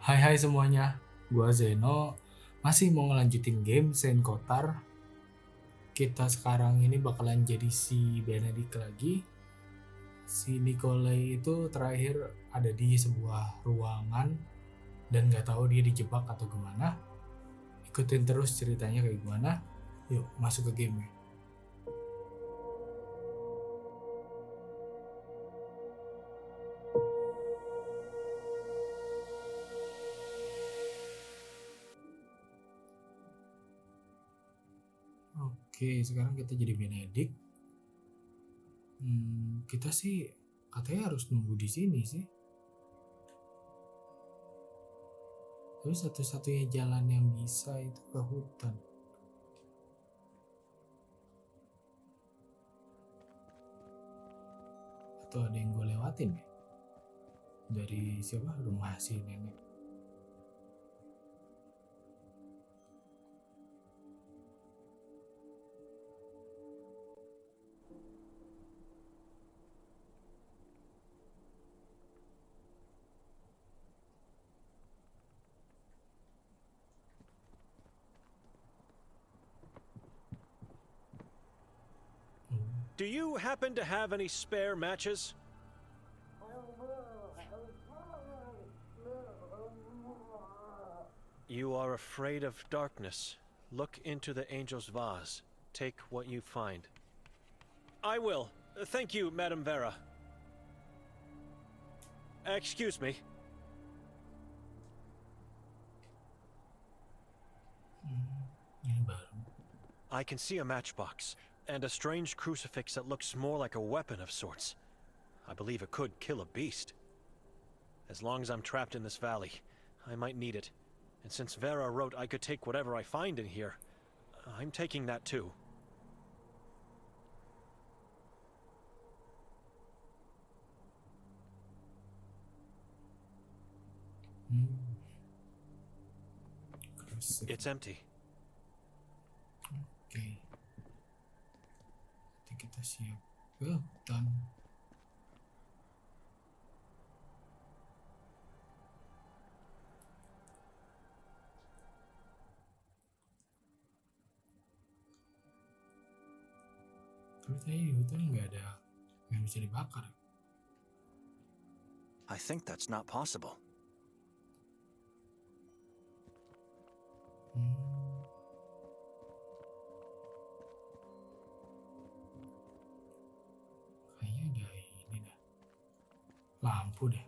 Hai hai semuanya, gua Zeno masih mau ngelanjutin game Sveti Kotar. Kita sekarang ini bakalan jadi si Benedek lagi. Si Nikolay itu terakhir ada di sebuah ruangan dan nggak tahu dia dijebak atau gimana. Ikutin terus ceritanya kayak gimana. Yuk masuk ke game. Oke, sekarang kita jadi Benedek. Kita sih katanya harus nunggu di sini sih. Tapi satu-satunya jalan yang bisa itu ke hutan. Atau ada yang gue lewatin ya? Dari siapa? Rumah si nenek. Do you happen to have any spare matches? You are afraid of darkness. Look into the angel's vase. Take what you find. I will. Thank you, Madam Vera. Excuse me. Ini baru. I can see a matchbox and a strange crucifix that looks more like a weapon of sorts. I believe it could kill a beast. As long as I'm trapped in this valley, I might need it. And since Vera wrote I could take whatever I find in here, I'm taking that too. It's empty. Oke. Nanti kita siap ke hutan. Tapi tadi di hutan nggak ada yang bisa dibakar. I think that's not possible. Kayaknya ada ini dah. Lampu deh.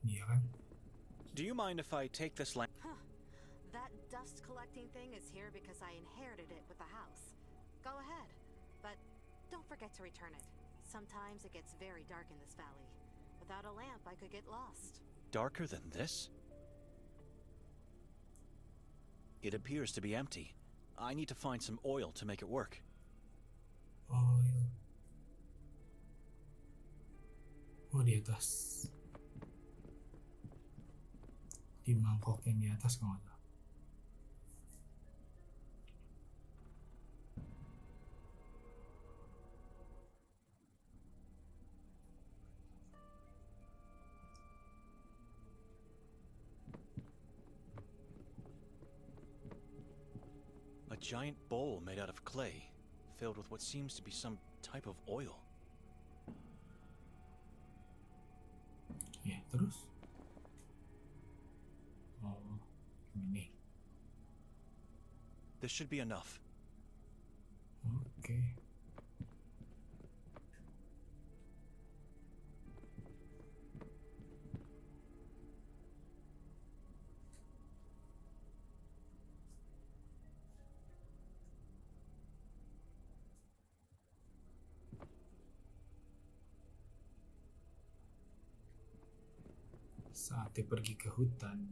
Iya kan? Do you mind if I take this lamp? That dust collecting thing is here because I inherited it with the house. Go ahead, but don't forget to return it. Sometimes it gets very dark in this valley. Without a lamp, I could get lost. Darker than this? It appears to be empty. I need to find some oil to make it work. Oil. Oh, di atas. Di mangkok yang di atas kalau nggak salah. A giant bowl made out of clay, filled with what seems to be some type of oil. Ya, terus? Oh, ini. This should be enough. Oke. Saatnya pergi ke hutan.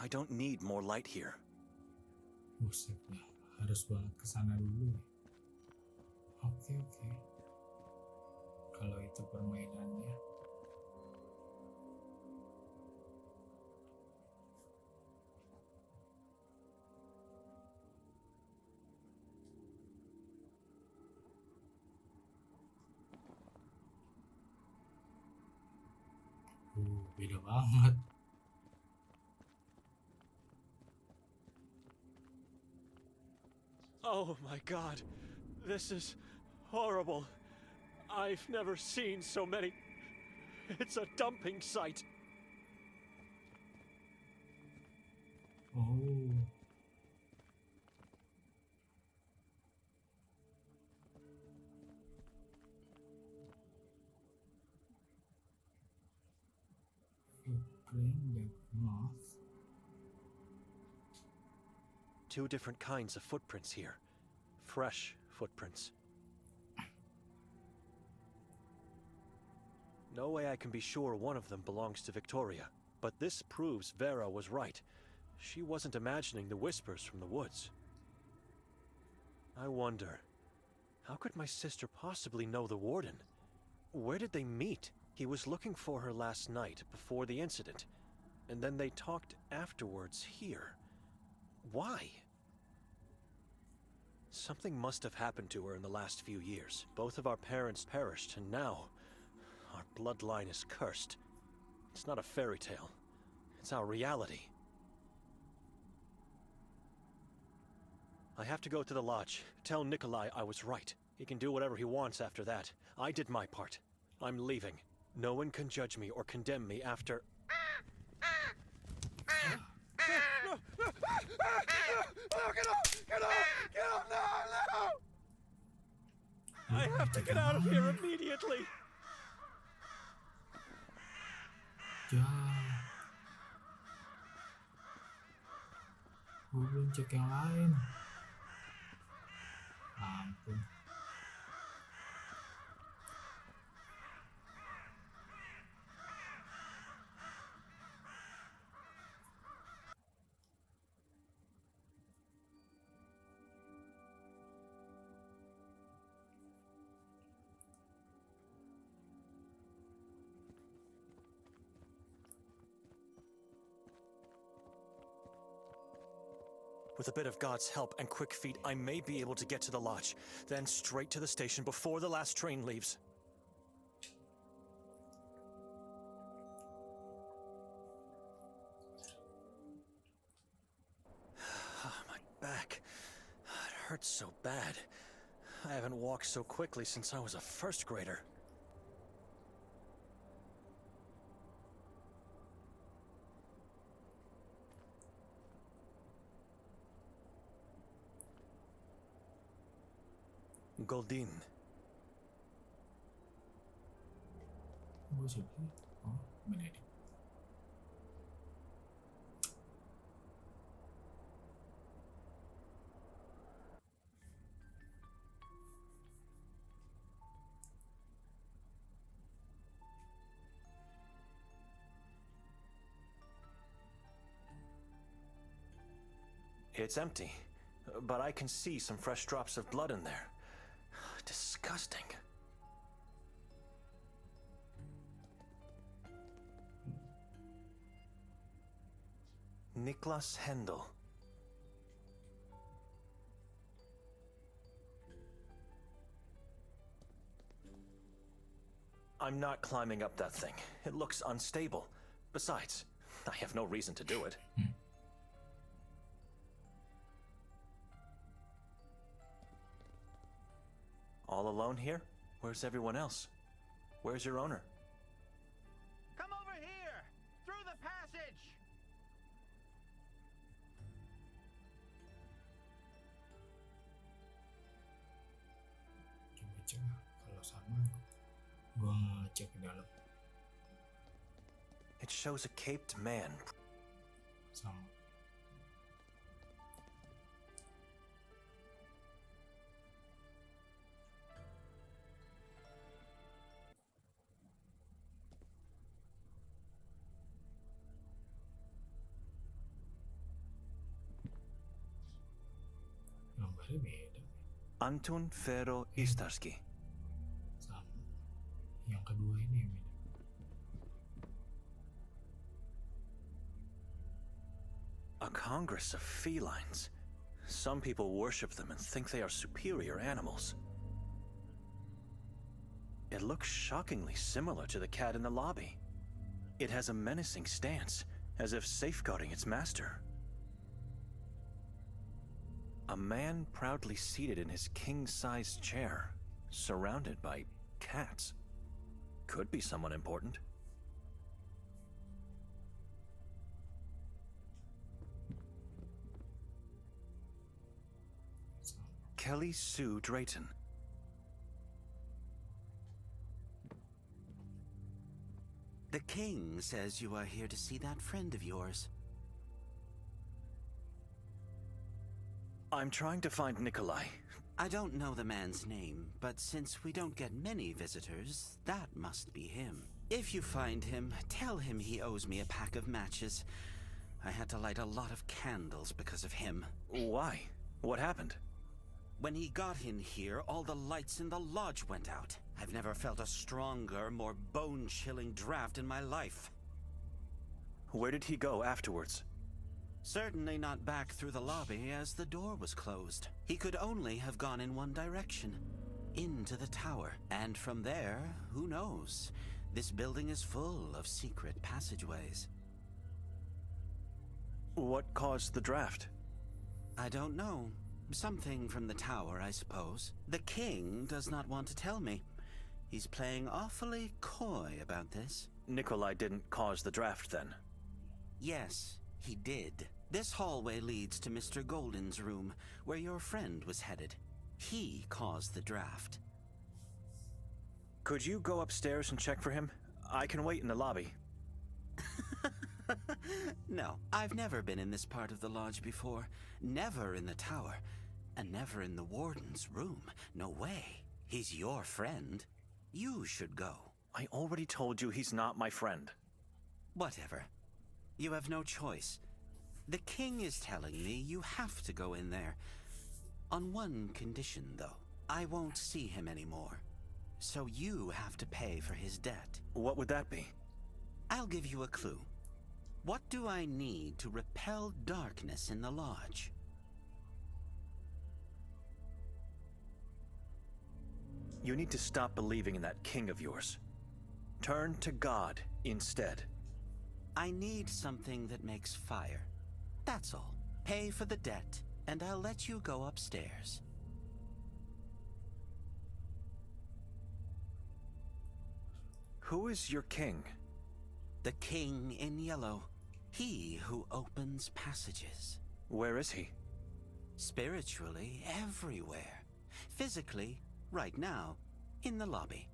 I don't need more light here. Buset dah, harus banget ke sana dulu. Oke. Kalau itu permainannya. Beda banget. Oh my god, this is horrible. I've never seen so many. It's a dumping site. Oh. Footprint back north. Two different kinds of footprints here. Fresh footprints. No way I can be sure one of them belongs to Victoria, but this proves Vera was right. She wasn't imagining the whispers from the woods. I wonder, how could my sister possibly know the warden? Where did they meet? He was looking for her last night before the incident, and then they talked afterwards here. Why? Something must have happened to her in the last few years. Both of our parents perished, and now our bloodline is cursed. It's not a fairy tale. It's our reality. I have to go to the lodge. Tell Nikolay I was right. He can do whatever he wants after that. I did my part. I'm leaving. No one can judge me or condemn me after... Get off! No! I have to get out of here immediately. Ya. Gue belum cek yang lain. Ampun. With a bit of God's help and quick feet, I may be able to get to the lodge, then straight to the station before the last train leaves. My back. It hurts so bad. I haven't walked so quickly since I was a first grader. Goldin. Gue siapa? Oh, Benedek. It's empty, but I can see some fresh drops of blood in there. Disgusting. Niklas Hendel. I'm not climbing up that thing. It looks unstable. Besides, I have no reason to do it. All alone here? Where's everyone else? Where's your owner? Come over here! Through the passage! Coba cek kalau sama. Gue ngecek ke dalam. It shows a caped man. Sama. Kali beda. Antun Fero Istarski. Sama. Yang kedua ini yang beda. A congress of felines. Some people worship them and think they are superior animals. It looks shockingly similar to the cat in the lobby. It has a menacing stance, as if safeguarding its master. A man proudly seated in his king-sized chair, surrounded by cats. Could be someone important. Kelly Sue Drayton. The king says you are here to see that friend of yours. I'm trying to find Nikolay. I don't know the man's name, but since we don't get many visitors, that must be him. If you find him, tell him he owes me a pack of matches. I had to light a lot of candles because of him. Why? What happened? When he got in here, all the lights in the lodge went out. I've never felt a stronger, more bone-chilling draft in my life. Where did he go afterwards? Certainly not back through the lobby, as the door was closed. He could only have gone in one direction, into the tower. And from there, who knows? This building is full of secret passageways. What caused the draft? I don't know. Something from the tower, I suppose. The king does not want to tell me. He's playing awfully coy about this. Nikolay didn't cause the draft, then? Yes, he did. This hallway leads to Mr. Golden's room, where your friend was headed. He caused the draft. Could you go upstairs and check for him? I can wait in the lobby. No, I've never been in this part of the lodge before. Never in the tower. And never in the warden's room. No way. He's your friend. You should go. I already told you he's not my friend. Whatever. You have no choice. The king is telling me you have to go in there. On one condition, though. I won't see him anymore. So you have to pay for his debt. What would that be? I'll give you a clue. What do I need to repel darkness in the lodge? You need to stop believing in that king of yours. Turn to God instead. I need something that makes fire. That's all. Pay for the debt, and I'll let you go upstairs. Who is your king? The king in yellow. He who opens passages. Where is he? Spiritually, everywhere. Physically, right now, in the lobby.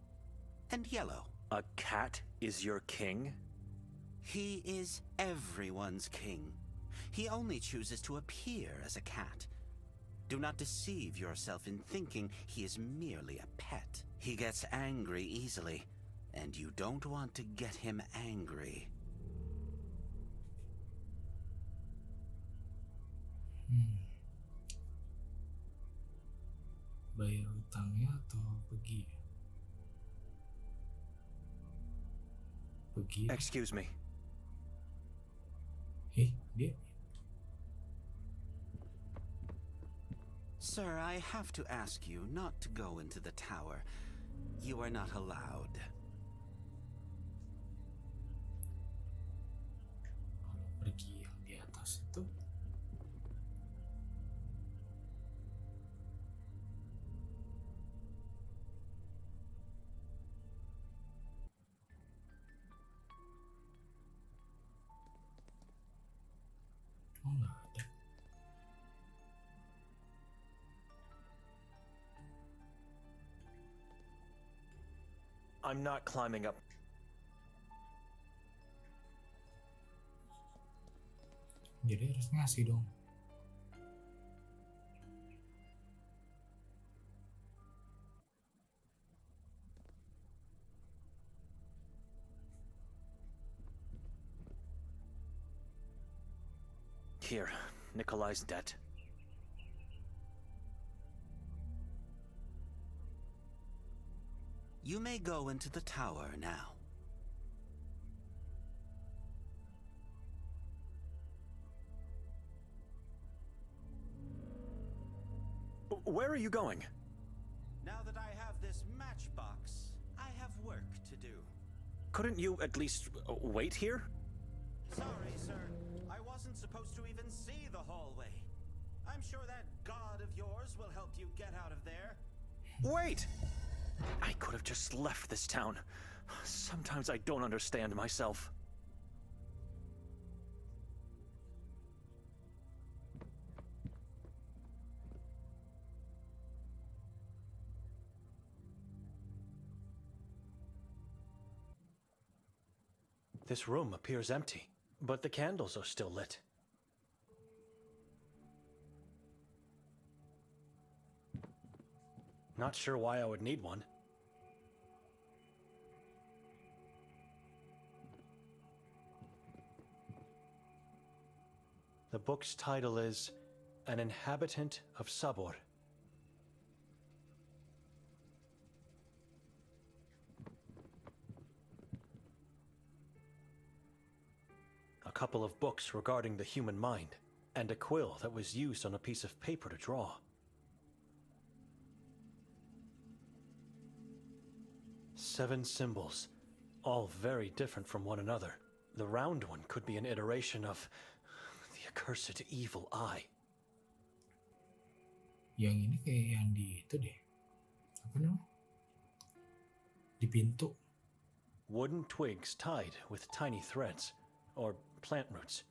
And yellow. A cat is your king? He is everyone's king. He only chooses to appear as a cat. Do not deceive yourself in thinking he is merely a pet. He gets angry easily, and you don't want to get him angry. Bayar utangnya atau pergi? Pergi. Excuse me. Dia. Sir, I have to ask you not to go into the tower. You are not allowed. Kalau pergi yang di atas itu. Oh, nggak ada. I'm not climbing up. Jadi harus ngasih dong. Here, Nikolay's debt. You may go into the tower now. Where are you going? Now that I have this matchbox, I have work to do. Couldn't you at least wait here? Sorry, sir. I wasn't supposed to even see the hallway. I'm sure that god of yours will help you get out of there. Wait! I could have just left this town. Sometimes I don't understand myself. This room appears empty, but the candles are still lit. Not sure why I would need one. The book's title is An Inhabitant of Sabor. A couple of books regarding the human mind, and a quill that was used on a piece of paper to draw. Seven symbols, all very different from one another. The round one could be an iteration of the accursed evil eye. Yang ini kayak yang di itu deh. Apa namanya? Di pintu. Wooden twigs tied with tiny threads, or plant roots.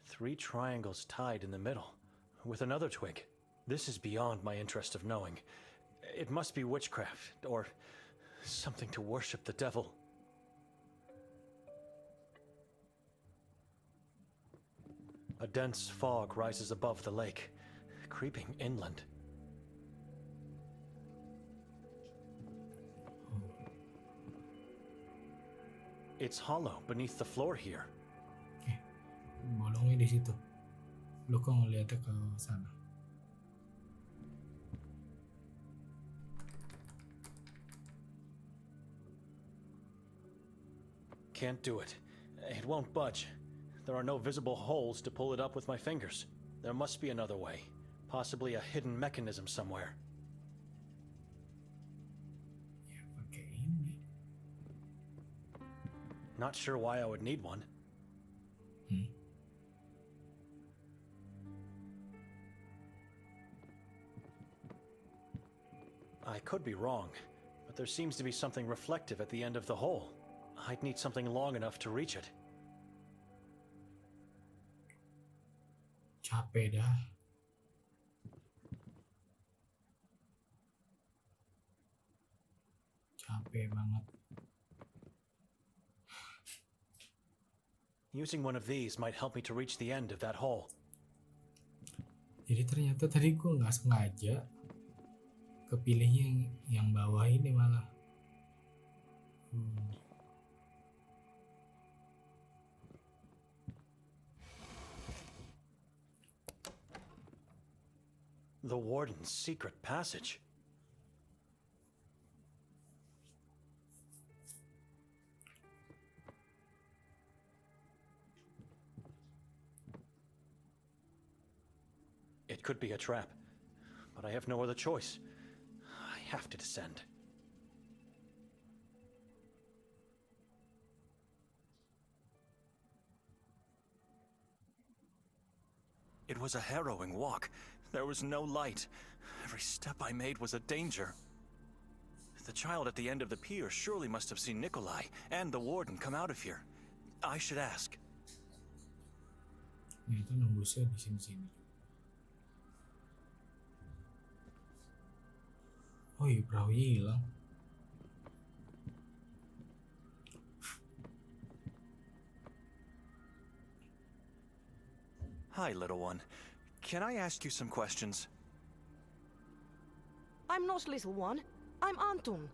3 triangles tied in the middle, with another twig. This is beyond my interest of knowing. It must be witchcraft, or something to worship the devil. A dense fog rises above the lake, creeping inland. It's hollow beneath the floor here. Bolongnya di situ. Lu kok ngeliatnya ke sana? Can't do it. It won't budge. There are no visible holes to pull it up with my fingers. There must be another way. Possibly a hidden mechanism somewhere. Ya pakai ini. Not sure why I would need one. I could be wrong, but there seems to be something reflective at the end of the hole. I'd need something long enough to reach it. Capek dah. Capek banget. Using one of these might help me to reach the end of that hole. Jadi ternyata tadi gue nggak sengaja kepilihnya yang bawah ini malah. The warden's secret passage. It could be a trap, but I have no other choice. I have to descend. It was a harrowing walk. There was no light. Every step I made was a danger. The child at the end of the pier surely must have seen Nikolay and the warden come out of here. I should ask. Itu nembusnya di sini-sini. Oh iya, perahunya hilang. Hi, little one. Can I ask you some questions? I'm not little one. I'm Anton.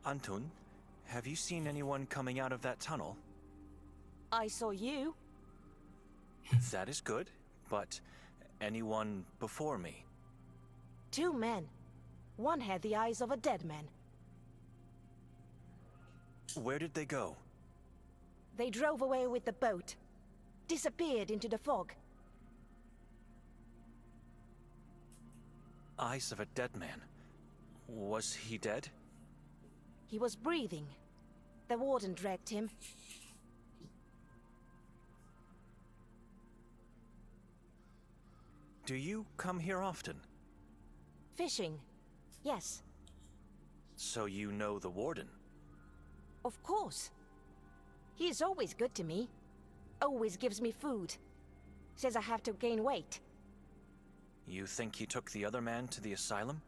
Antun, have you seen anyone coming out of that tunnel? I saw you. That is good, but anyone before me? 2 men. One had the eyes of a dead man. Where did they go? They drove away with the boat. Disappeared into the fog. Eyes of a dead man. Was he dead? He was breathing. The warden dragged him. Do you come here often? Fishing. Yes, So you know the warden? of course. He is always good to me. Always gives me food. Says I have to gain weight. You think he took the other man to the asylum?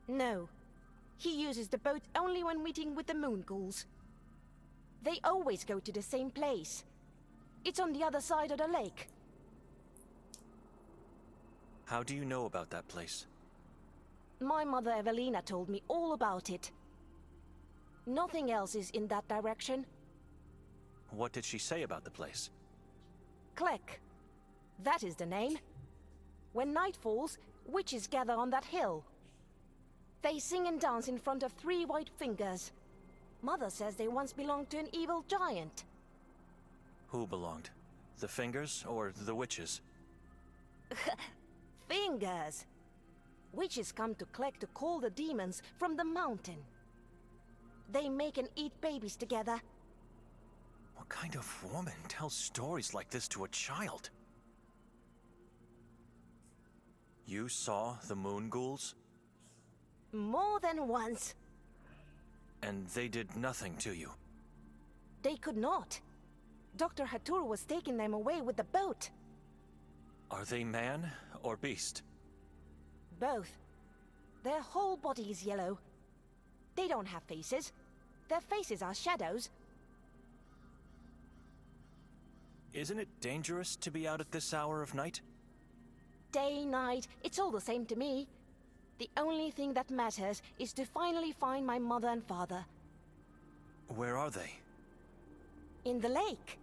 No. He uses the boat only when meeting with the moon ghouls. They always go to the same place. It's on the other side of the lake. How do you know about that place? My mother Evelina told me all about it. Nothing else is in that direction. What did she say about the place? Klek. That is the name. When night falls, witches gather on that hill. They sing and dance in front of 3 white fingers. Mother says they once belonged to an evil giant. Who belonged? The fingers or the witches? Fingers! Witches come to Klek to call the demons from the mountain. They make and eat babies together. What kind of woman tells stories like this to a child? You saw the moon ghouls? More than once. And they did nothing to you? They could not. Dr. Hatur was taking them away with the boat. Are they man or beast? Both. Their whole body is yellow. They don't have faces. Their faces are shadows. Isn't it dangerous to be out at this hour of night? Day, night, it's all the same to me. The only thing that matters is to finally find my mother and father. Where are they? In the lake.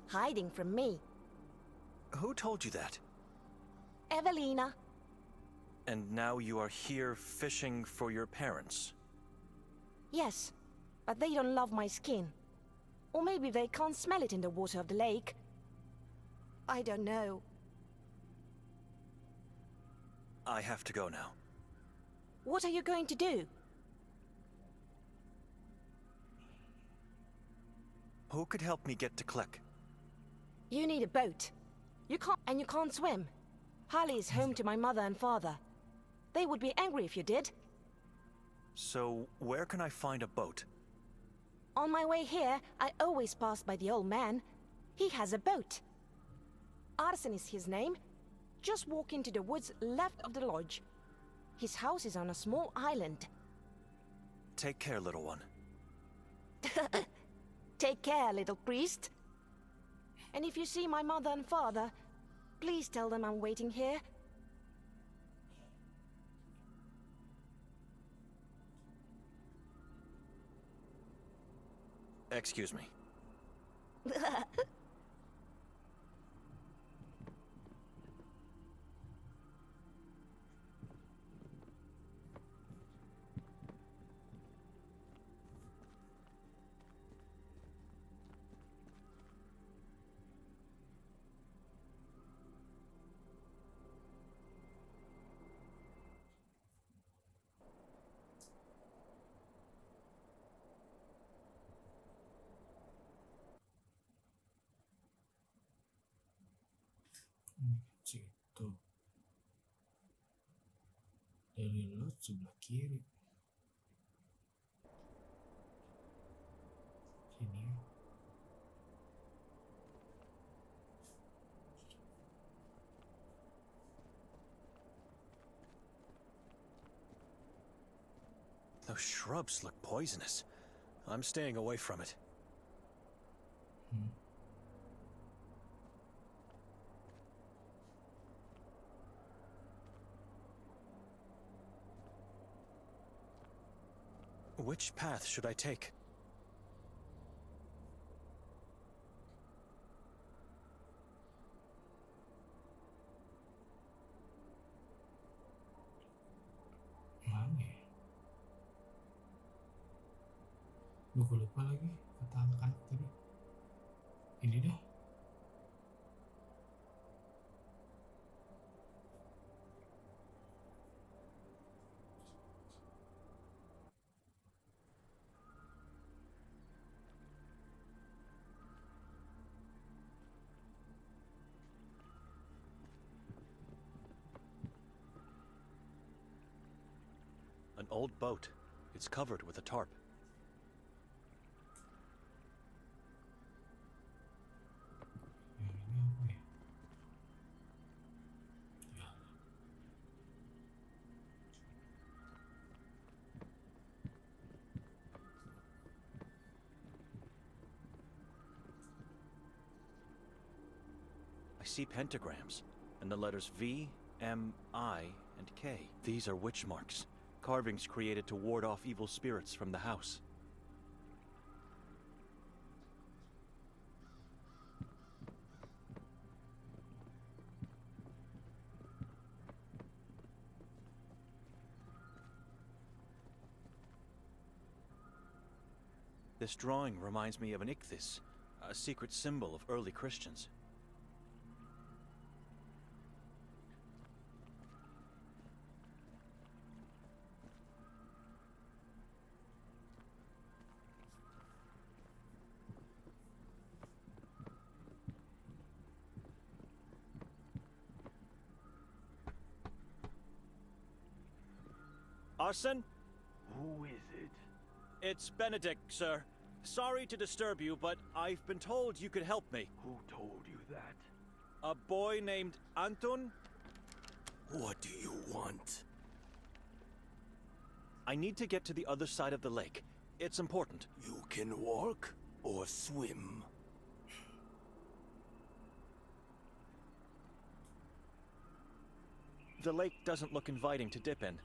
Hiding from me. Who told you that? Evelina. And now you are here fishing for your parents? Yes, but they don't love my skin. Or maybe they can't smell it in the water of the lake. I don't know. I have to go now. What are you going to do? Who could help me get to Klek? You need a boat. You can't swim. Harley is home to my mother and father. They would be angry if you did. So, where can I find a boat? On my way here, I always pass by the old man. He has a boat. Arsen is his name. Just walk into the woods left of the lodge. His house is on a small island. Take care, little one. Take care, little priest. And if you see my mother and father, please tell them I'm waiting here. Excuse me. Situ. Dari lot sebelah kiri. Sini. Those shrubs look poisonous. I'm staying away from it. Which path should I take? Gue lupa lagi kata anak-anak tadi. Ini deh. An old boat. It's covered with a tarp. Ini apa ya? Ya. I see pentagrams and the letters V, M, I, and K. These are witch marks, carvings created to ward off evil spirits from the house. This drawing reminds me of an ichthys, a secret symbol of early Christians. Arson? Who is it? It's Benedek, sir. Sorry to disturb you, but I've been told you could help me. Who told you that? A boy named Anton? What do you want? I need to get to the other side of the lake. It's important. You can walk or swim. The lake doesn't look inviting to dip in,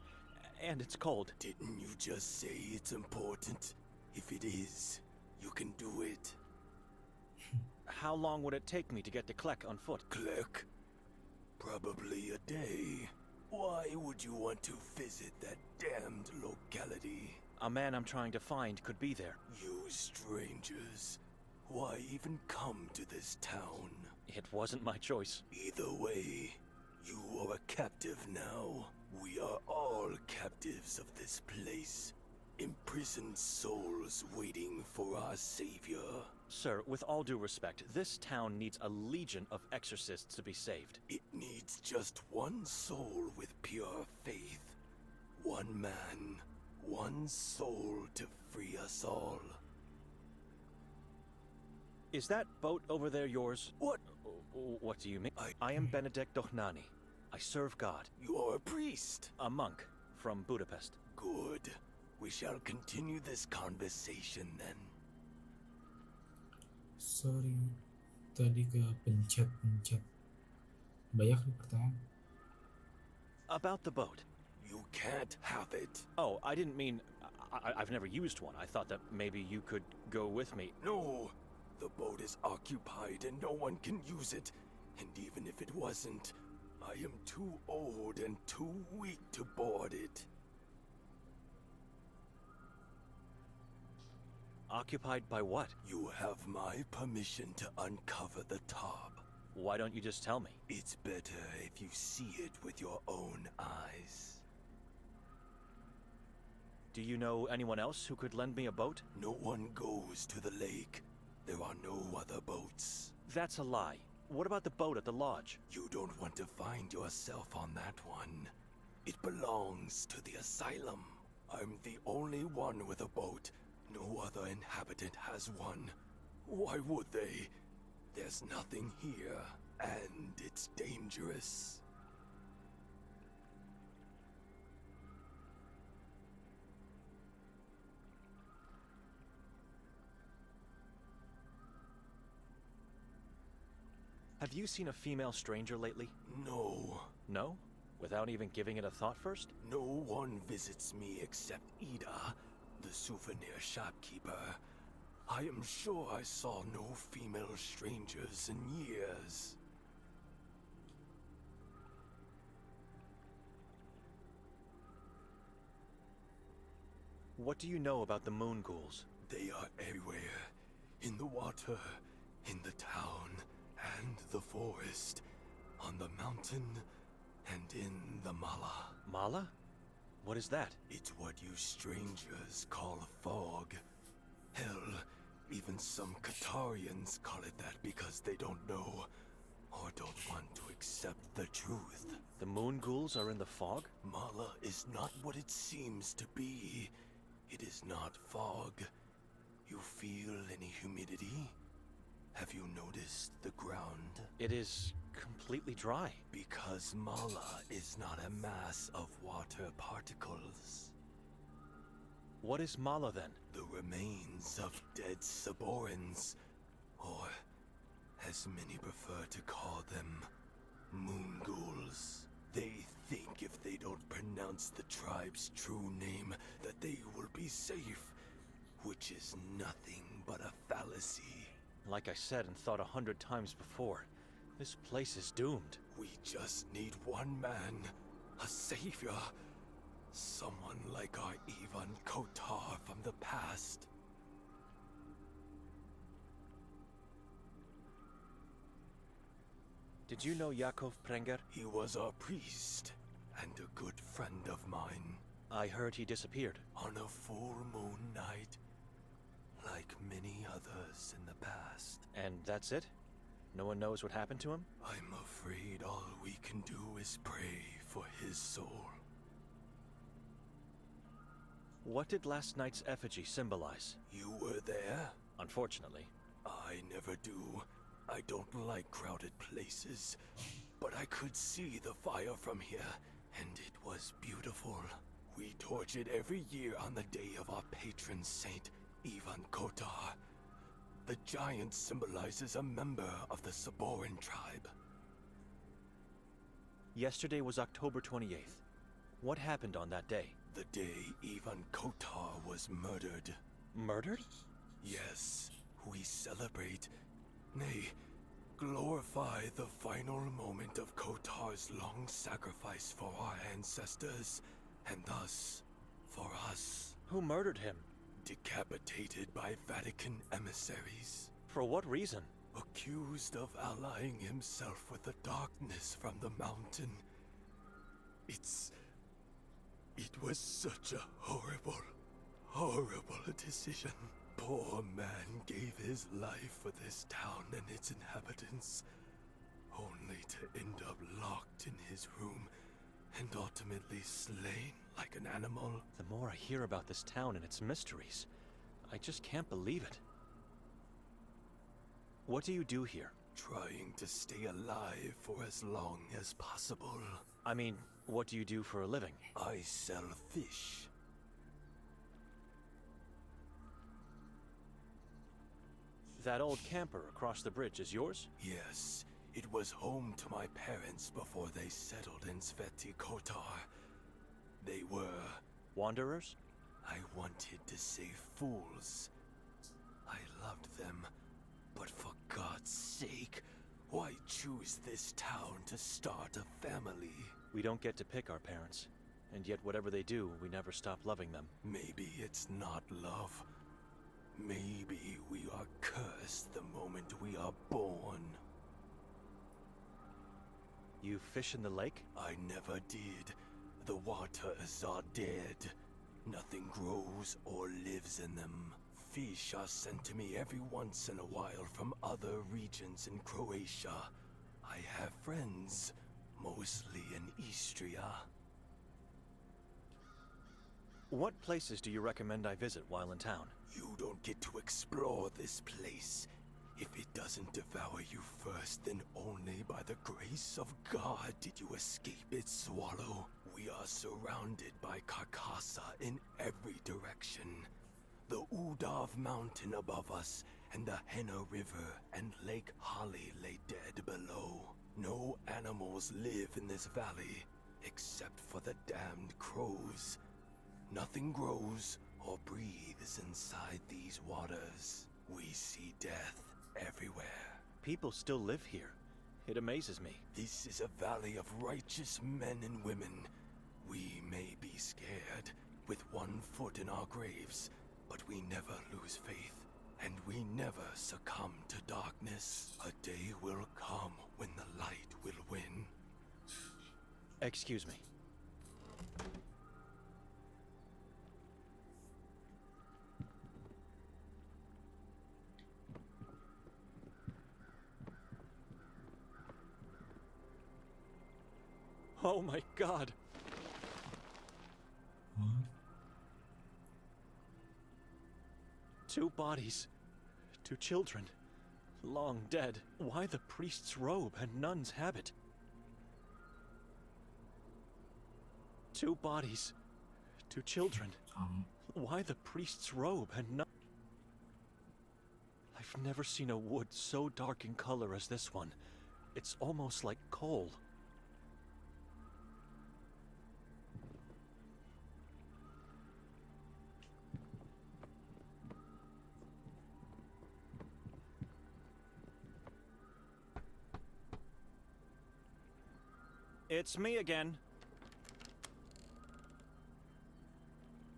and it's cold. Didn't you just say it's important? If it is, you can do it. How long would it take me to get to Klek on foot? Click. Probably a day. Why would you want to visit that damned locality? A man I'm trying to find could be there. You strangers. Why even come to this town? It wasn't my choice. Either way, you are a captive now. We are all captives of this place. Imprisoned souls waiting for our savior. Sir, with all due respect, this town needs a legion of exorcists to be saved. It needs just one soul with pure faith. One man, one soul to free us all. Is that boat over there yours? What? What do you mean? I am Benedek Dohnani. I serve God. You are a priest. A monk from Budapest. Good. We shall continue this conversation then. Sorry, tadi kepencet-pencet. Banyak nih pertanyaan. About the boat. You can't have it. Oh, I didn't mean... I've never used one. I thought that maybe you could go with me. No. The boat is occupied and no one can use it. And even if it wasn't, I am too old and too weak to board it. Occupied by what? You have my permission to uncover the top. Why don't you just tell me? It's better if you see it with your own eyes. Do you know anyone else who could lend me a boat? No one goes to the lake. There are no other boats. That's a lie. What about the boat at the lodge? You don't want to find yourself on that one. It belongs to the asylum. I'm the only one with a boat. No other inhabitant has one. Why would they? There's nothing here, and it's dangerous. Have you seen a female stranger lately? No. No? Without even giving it a thought first? No one visits me except Ida, the souvenir shopkeeper. I am sure I saw no female strangers in years. What do you know about the moon ghouls? They are everywhere. In the water, in the town, and the forest, on the mountain, and in the mala. Mala? What is that? It's what you strangers call fog. Hell, even some Katarians call it that because they don't know or don't want to accept the truth. The moon ghouls are in the fog? Mala is not what it seems to be. It is not fog. You feel any humidity? Have you noticed the ground? It is completely dry. Because Mala is not a mass of water particles. What is Mala then? The remains of dead Saborans, or as many prefer to call them, moon ghouls. They think if they don't pronounce the tribe's true name that they will be safe, which is nothing but a fallacy. Like I said and thought 100 times before, this place is doomed. We just need one man, a savior. Someone like our Ivan Kotar from the past. Did you know Yakov Prenger? He was our priest and a good friend of mine. I heard he disappeared. On a full moon night, like many others in the past. And that's it? No one knows what happened to him? I'm afraid all we can do is pray for his soul. What did last night's effigy symbolize? You were there? Unfortunately. I never do. I don't like crowded places. But I could see the fire from here, and it was beautiful. We torch it every year on the day of our patron saint, Ivan Kotar. The giant symbolizes a member of the Saboran tribe. Yesterday was October 28th. What happened on that day? The day Ivan Kotar was murdered. Murdered? Yes, we celebrate, nay, glorify the final moment of Kotar's long sacrifice for our ancestors, and thus, for us. Who murdered him? Decapitated by Vatican emissaries. For what reason? Accused of allying himself with the darkness from the mountain. It was such a horrible, horrible decision. Poor man gave his life for this town and its inhabitants, only to end up locked in his room and ultimately slain like an animal. The more I hear about this town and its mysteries, I just can't believe it. What do you do here? Trying to stay alive for as long as possible. I mean, what do you do for a living? I sell fish. That old camper across the bridge is yours? Yes, it was home to my parents before they settled in Sveti Kotar. They were... Wanderers? I wanted to say fools. I loved them, but for God's sake, why choose this town to start a family? We don't get to pick our parents, and yet whatever they do, we never stop loving them. Maybe it's not love. Maybe we are cursed the moment we are born. You fish in the lake? I never did. The waters are dead. Nothing grows or lives in them. Fish are sent to me every once in a while from other regions in Croatia. I have friends, mostly in Istria. What places do you recommend I visit while in town? You don't get to explore this place. If it doesn't devour you first, then only by the grace of God did you escape its swallow. We are surrounded by Carcassa in every direction. The Udav mountain above us, and the Henna River and Lake Holly lay dead below. No animals live in this valley, except for the damned crows. Nothing grows or breathes inside these waters. We see death everywhere. People still live here. It amazes me. This is a valley of righteous men and women. We may be scared, with one foot in our graves, But we never lose faith, and we never succumb to darkness. A day will come when the light will win. Excuse me. Oh my God! What? 2 bodies. 2 children. Long dead. Why the priest's robe and nun's habit? 2 bodies. 2 children. Why the priest's robe and nun? I've never seen a wood so dark in color as this one. It's almost like coal. It's me again.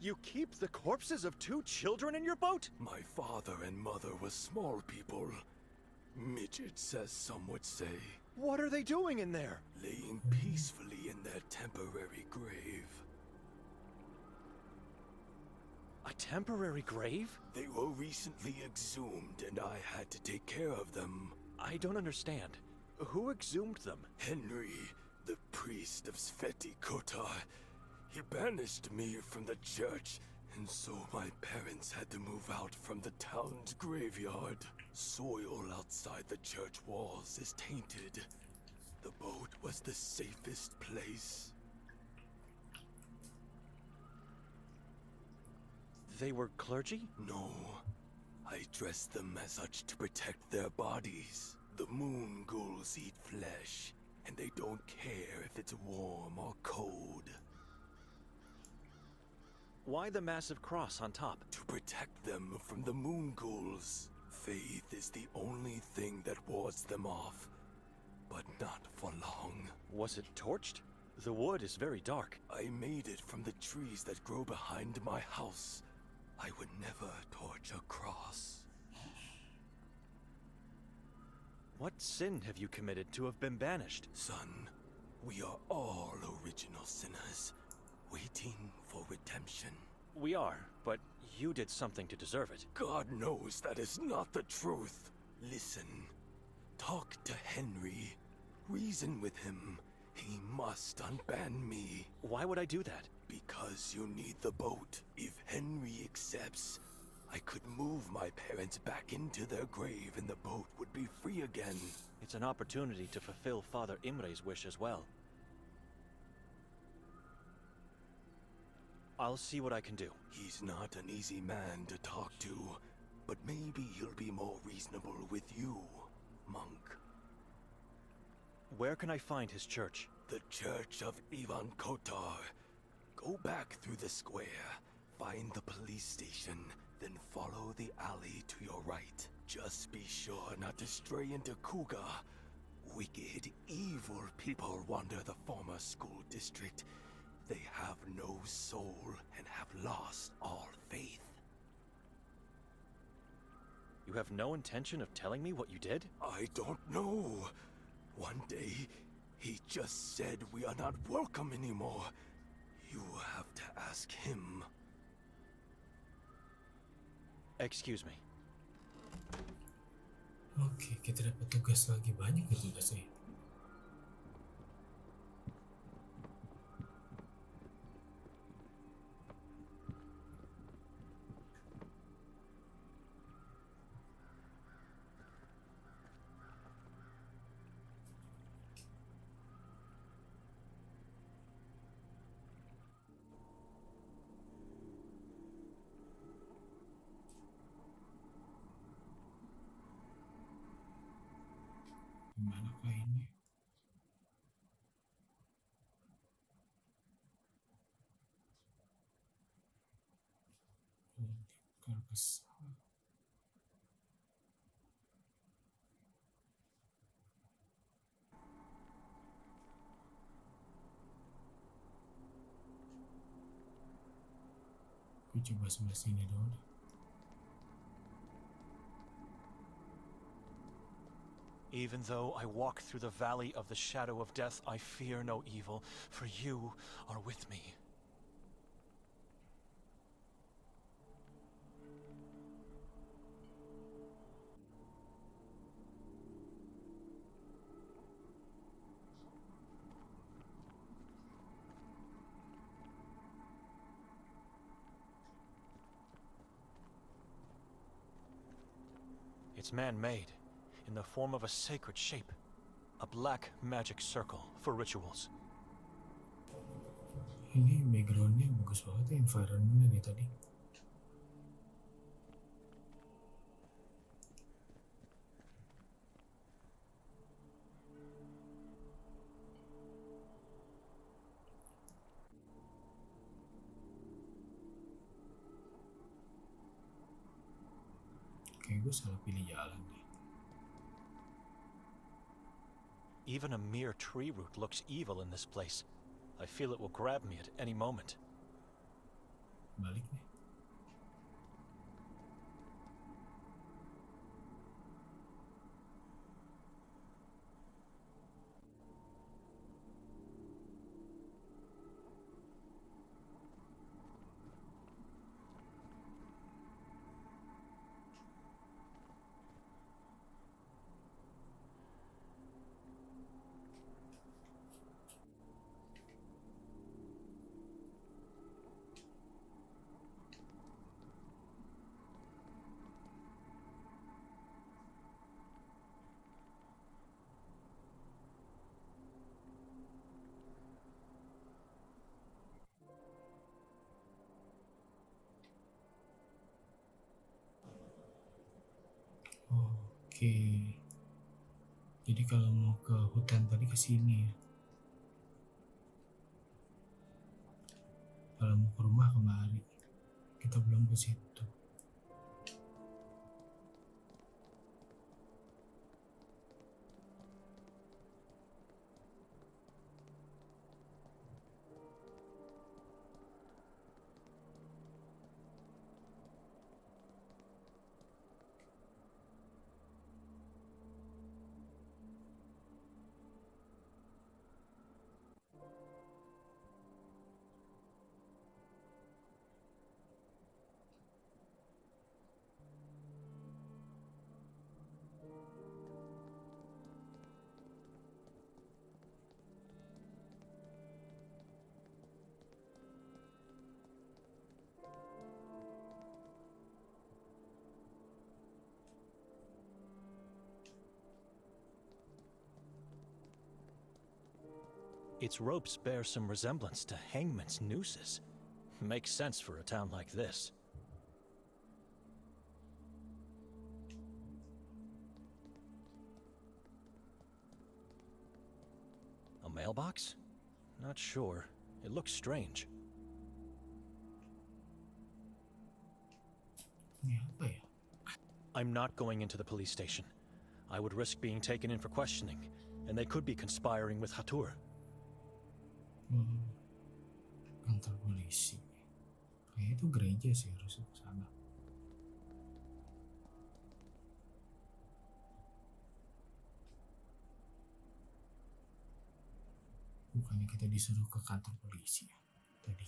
You keep the corpses of 2 children in your boat? My father and mother were small people. Midgets, as some would say. What are they doing in there? Laying peacefully in their temporary grave. A temporary grave? They were recently exhumed, and I had to take care of them. I don't understand. Who exhumed them? Henry, the priest of Sveti Kotar. He banished me from the church, and so my parents had to move out from the town's graveyard. Soil outside the church walls is tainted. The boat was the safest place. They were clergy? No, I dressed them as such to protect their bodies. The moon ghouls eat flesh, and they don't care if it's warm or cold. Why the massive cross on top? To protect them from the moon ghouls. Faith is the only thing that wards them off, but not for long. Was it torched? The wood is very dark. I made it from the trees that grow behind my house. I would never torch a cross. What sin have you committed to have been banished? Son, we are all original sinners, waiting for redemption. We are, but you did something to deserve it. God knows that is not the truth. Listen, talk to Henry. Reason with him. He must unban me. Why would I do that? Because you need the boat. If Henry accepts, I could move my parents back into their grave and the boat would be free again. It's an opportunity to fulfill Father Imre's wish as well. I'll see what I can do. He's not an easy man to talk to, but maybe he'll be more reasonable with you, monk. Where can I find his church? The Church of Ivan Kotar. Go back through the square, find the police station, then follow the alley to your right. Just be sure not to stray into Kuga. Wicked, evil people wander the former school district. They have no soul and have lost all faith. You have no intention of telling me what you did? I don't know. One day, he just said we are not welcome anymore. You have to ask him. Excuse me. Oke, kita dapat tugas lagi banyak ya tugasnya. Gimana kah ini? Besar. Aku coba sebelah sini dulu. Even though I walk through the valley of the shadow of death, I fear no evil, for you are with me. It's man-made, in the form of a sacred shape. A black magic circle for rituals. Ini backgroundnya bagus banget ya, environment dari tadi. Kayak gue salah pilih jalan deh. Even a mere tree root looks evil in this place. I feel it will grab me at any moment. Balik nih. Oke. Jadi kalau mau ke hutan tadi ke sini ya. Kalau mau ke rumah kemari. Kita belum ke situ. Its ropes bear some resemblance to hangman's nooses. Makes sense for a town like this. A mailbox? Not sure. It looks strange. Ini apa ya? I'm not going into the police station. I would risk being taken in for questioning, and they could be conspiring with Hatur. Kantor polisi. Kayak itu gereja sih harusnya ke sana. Bukannya kita disuruh ke kantor polisi ya tadi.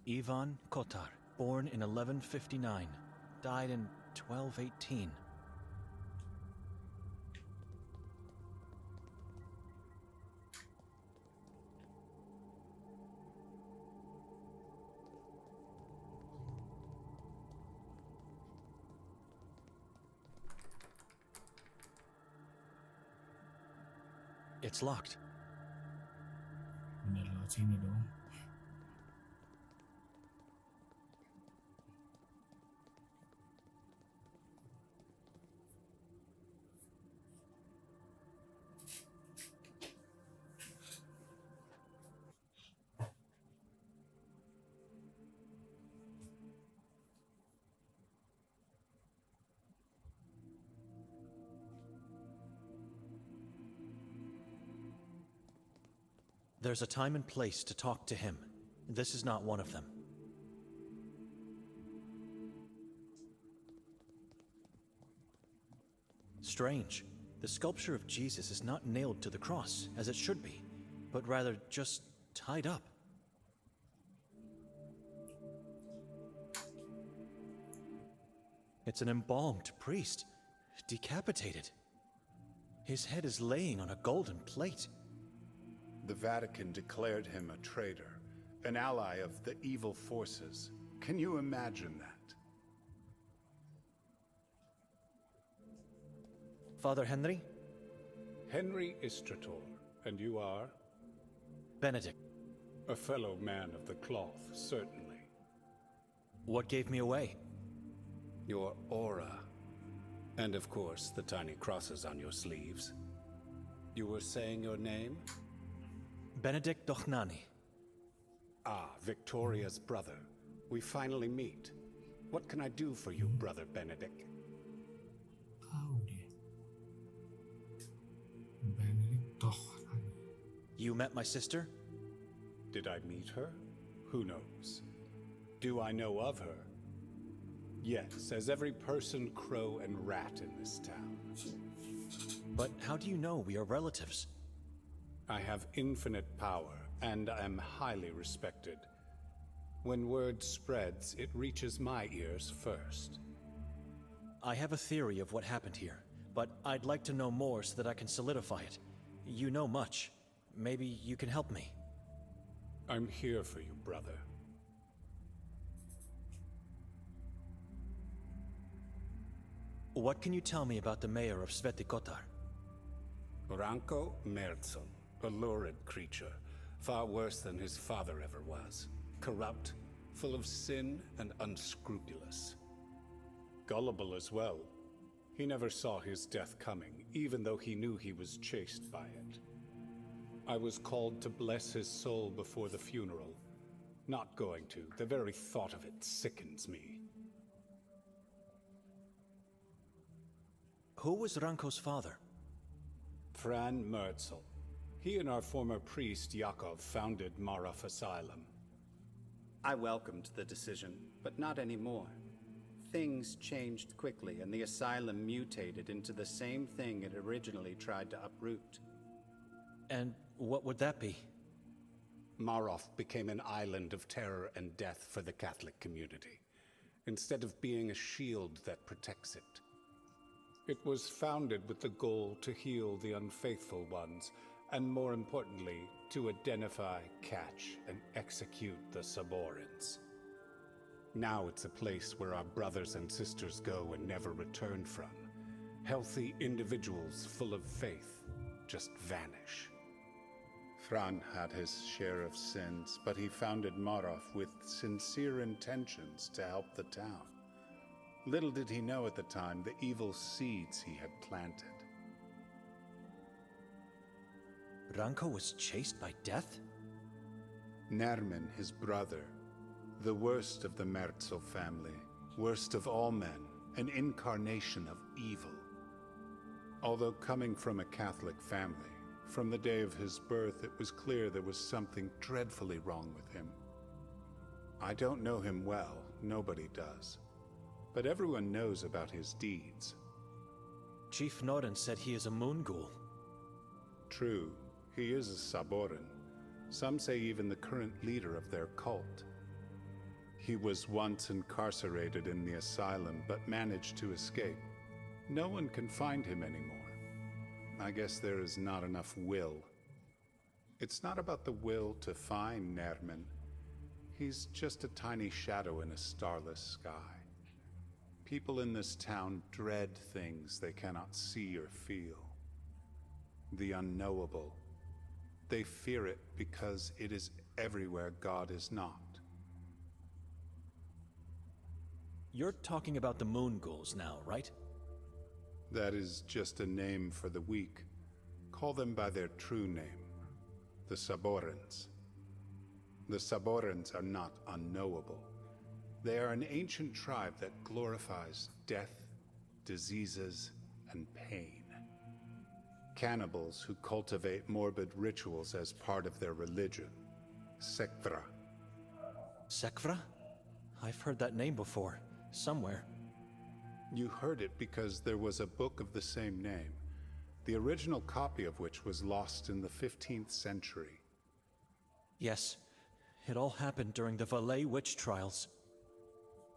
Ivan Kotar, born in 1159, died in 1218. It's locked. Bener lewat sini dong. There's a time and place to talk to him. This is not one of them. Strange. The sculpture of Jesus is not nailed to the cross, as it should be, but rather just tied up. It's an embalmed priest, decapitated. His head is laying on a golden plate. The Vatican declared him a traitor, an ally of the evil forces. Can you imagine that? Father Henry? Henry Istrator, and you are? Benedek. A fellow man of the cloth, certainly. What gave me away? Your aura. And of course, the tiny crosses on your sleeves. You were saying your name? Benedek Dochnani. Ah, Victoria's brother. We finally meet. What can I do for you, Brother Benedek? Tahu dia. Benedek Dochnani. You met my sister? Did I meet her? Who knows? Do I know of her? Yes, as every person, crow, and rat in this town. But how do you know we are relatives? I have infinite power, and am highly respected. When word spreads, it reaches my ears first. I have a theory of what happened here, but I'd like to know more so that I can solidify it. You know much. Maybe you can help me. I'm here for you, brother. What can you tell me about the mayor of Sveti Kotar? Ranko Merzel, a lurid creature, far worse than his father ever was. Corrupt, full of sin, and unscrupulous. Gullible as well. He never saw his death coming, even though he knew he was chased by it. I was called to bless his soul before the funeral. Not going to. The very thought of it sickens me. Who was Ranko's father? Fran Merzel. He and our former priest, Yakov, founded Marov Asylum. I welcomed the decision, but not anymore. Things changed quickly, and the asylum mutated into the same thing it originally tried to uproot. And what would that be? Marov became an island of terror and death for the Catholic community, instead of being a shield that protects it. It was founded with the goal to heal the unfaithful ones, and more importantly, to identify, catch, and execute the Saborans. Now it's a place where our brothers and sisters go and never return from. Healthy individuals full of faith just vanish. Fran had his share of sins, but he founded Marov with sincere intentions to help the town. Little did he know at the time the evil seeds he had planted. Ranko was chased by death? Nermin, his brother, the worst of the Merzel family, worst of all men, an incarnation of evil. Although coming from a Catholic family, from the day of his birth it was clear there was something dreadfully wrong with him. I don't know him well, nobody does. But everyone knows about his deeds. Chief Noren said he is a moon ghoul. True, he is a Saboran. Some say even the current leader of their cult. He was once incarcerated in the asylum, but managed to escape. No one can find him anymore. I guess there is not enough will. It's not about the will to find Nermin. He's just a tiny shadow in a starless sky. People in this town dread things they cannot see or feel. The unknowable. They fear it because it is everywhere God is not. You're talking about the moon ghouls now, right? That is just a name for the weak. Call them by their true name, the Saborans. The Saborans are not unknowable. They are an ancient tribe that glorifies death, diseases, and pain. Cannibals who cultivate morbid rituals as part of their religion. Sekvra. Sekvra? I've heard that name before, somewhere. You heard it because there was a book of the same name, the original copy of which was lost in the 15th century. Yes, it all happened during the Valais witch trials.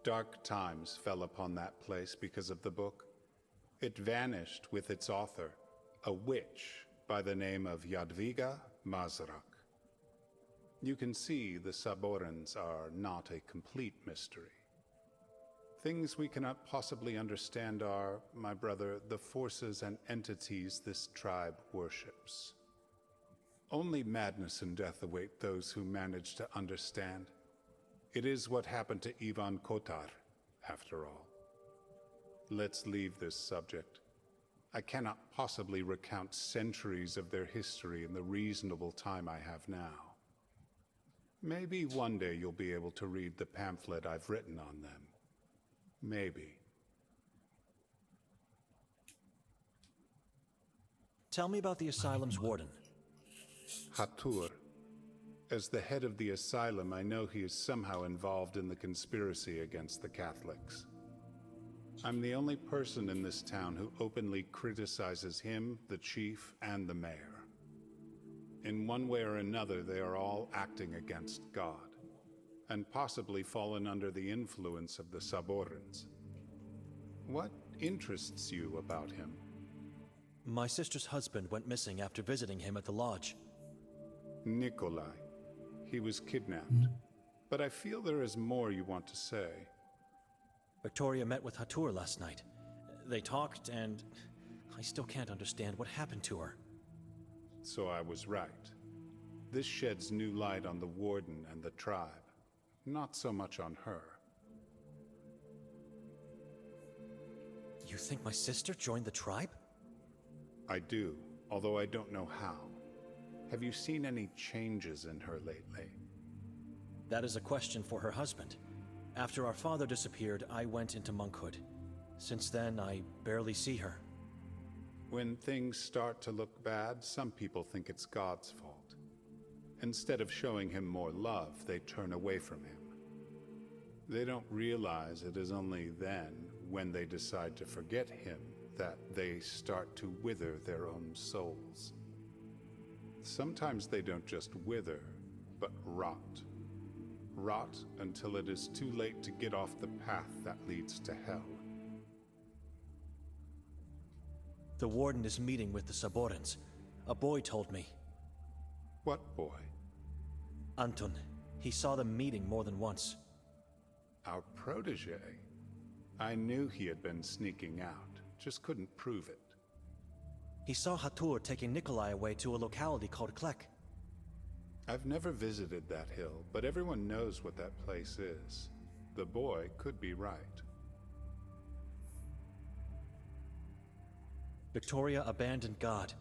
Dark times fell upon that place because of the book. It vanished with its author, a witch by the name of Jadwiga Mazrak. You can see the Saborans are not a complete mystery. Things we cannot possibly understand are, my brother, the forces and entities this tribe worships. Only madness and death await those who manage to understand. It is what happened to Ivan Kotar, after all. Let's leave this subject. I cannot possibly recount centuries of their history in the reasonable time I have now. Maybe one day you'll be able to read the pamphlet I've written on them. Maybe. Tell me about the asylum's warden. Hatur. As the head of the asylum, I know he is somehow involved in the conspiracy against the Catholics. I'm the only person in this town who openly criticizes him, the chief, and the mayor. In one way or another, they are all acting against God, and possibly fallen under the influence of the Saborans. What interests you about him? My sister's husband went missing after visiting him at the lodge. Nikolay. He was kidnapped. But I feel there is more you want to say. Victoria met with Hatur last night. They talked, and I still can't understand what happened to her. So I was right. This sheds new light on the warden and the tribe. Not so much on her. You think my sister joined the tribe? I do, although I don't know how. Have you seen any changes in her lately? That is a question for her husband. After our father disappeared, I went into monkhood. Since then, I barely see her. When things start to look bad, some people think it's God's fault. Instead of showing him more love, they turn away from him. They don't realize it is only then, when they decide to forget him, that they start to wither their own souls. Sometimes they don't just wither, but rot. Rot until it is too late to get off the path that leads to hell. The warden is meeting with the Saborans. A boy told me. What boy? Anton. He saw them meeting more than once. Our protege. I knew he had been sneaking out, just couldn't prove it. He saw Hatur taking Nikolay away to a locality called Klek. I've never visited that hill, but everyone knows what that place is. The boy could be right. Victoria abandoned God.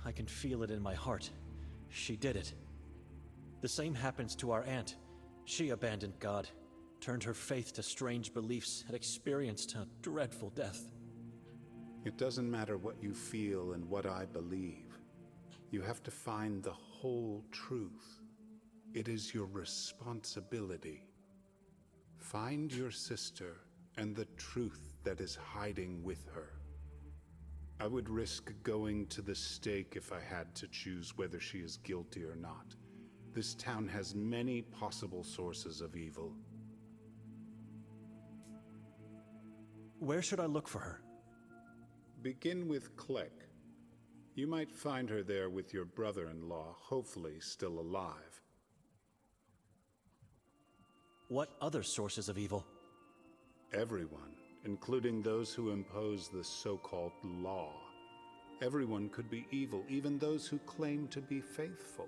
I can feel it in my heart. She did it. The same happens to our aunt. She abandoned God, turned her faith to strange beliefs, and experienced a dreadful death. It doesn't matter what you feel and what I believe. You have to find the whole truth. It is your responsibility. Find your sister and the truth that is hiding with her. I would risk going to the stake if I had to choose whether she is guilty or not. This town has many possible sources of evil. Where should I look for her? Begin with Klek. You might find her there with your brother-in-law, hopefully still alive. What other sources of evil? Everyone, including those who impose the so-called law. Everyone could be evil, even those who claim to be faithful.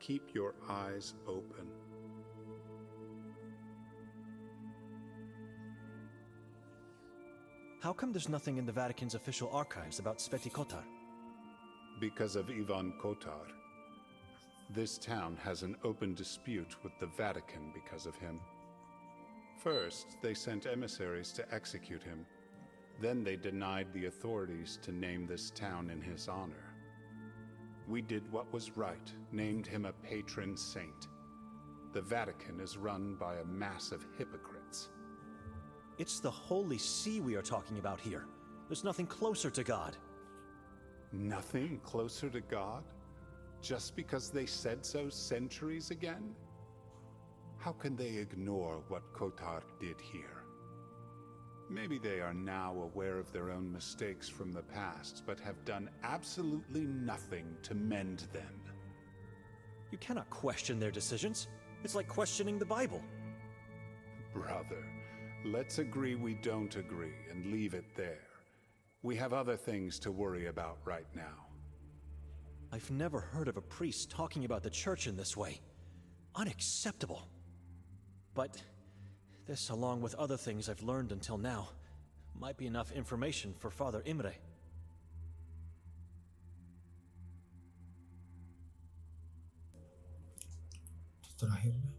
Keep your eyes open. How come there's nothing in the Vatican's official archives about Sveti Kotar? Because of Ivan Kotar. This town has an open dispute with the Vatican because of him. First, they sent emissaries to execute him. Then they denied the authorities to name this town in his honor. We did what was right, named him a patron saint. The Vatican is run by a mass of hypocrites. It's the holy sea we are talking about here. There's nothing closer to God. Nothing closer to God? Just because they said so centuries again? How can they ignore what Kotar did here? Maybe they are now aware of their own mistakes from the past, but have done absolutely nothing to mend them. You cannot question their decisions. It's like questioning the Bible. Brother, let's agree we don't agree and leave it there. We have other things to worry about right now. I've never heard of a priest talking about the church in this way. Unacceptable. But this, along with other things I've learned until now, might be enough information for Father Imre. Terakhirnya,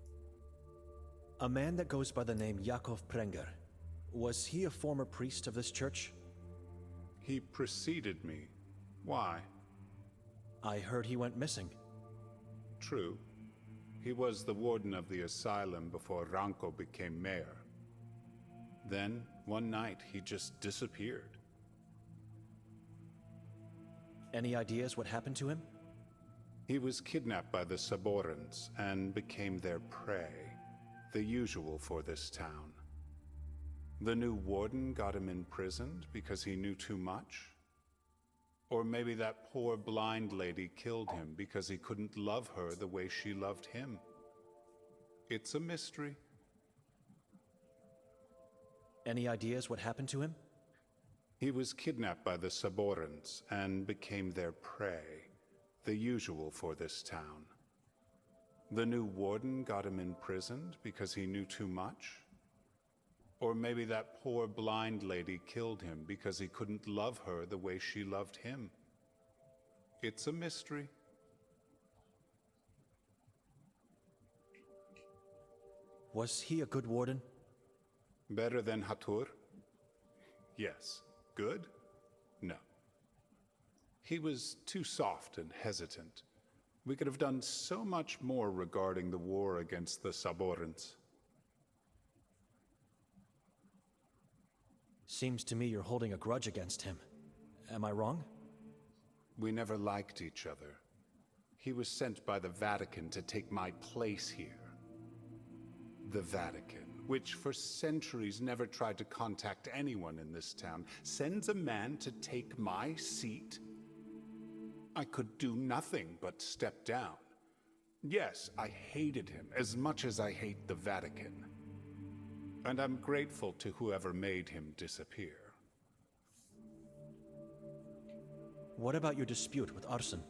A man that goes by the name Yakov Prenger. Was he a former priest of this church? He preceded me. Why? I heard he went missing. True. He was the warden of the asylum before Ranko became mayor. Then, one night, he just disappeared. Any ideas what happened to him? He was kidnapped by the Saborans and became their prey, the usual for this town. The new warden got him imprisoned because he knew too much? Or maybe that poor blind lady killed him because he couldn't love her the way she loved him. It's a mystery. Any ideas what happened to him? He was kidnapped by the Saborans and became their prey, the usual for this town. The new warden got him imprisoned because he knew too much? Or maybe that poor blind lady killed him because he couldn't love her the way she loved him. It's a mystery. Was he a good warden? Better than Hatur? Yes. Good? No. He was too soft and hesitant. We could have done so much more regarding the war against the Saborans. Seems to me you're holding a grudge against him. Am I wrong? We never liked each other. He was sent by the Vatican to take my place here. The Vatican, which for centuries never tried to contact anyone in this town, sends a man to take my seat? I could do nothing but step down. Yes, I hated him as much as I hate the Vatican. And I'm grateful to whoever made him disappear. What about your dispute with Arsen?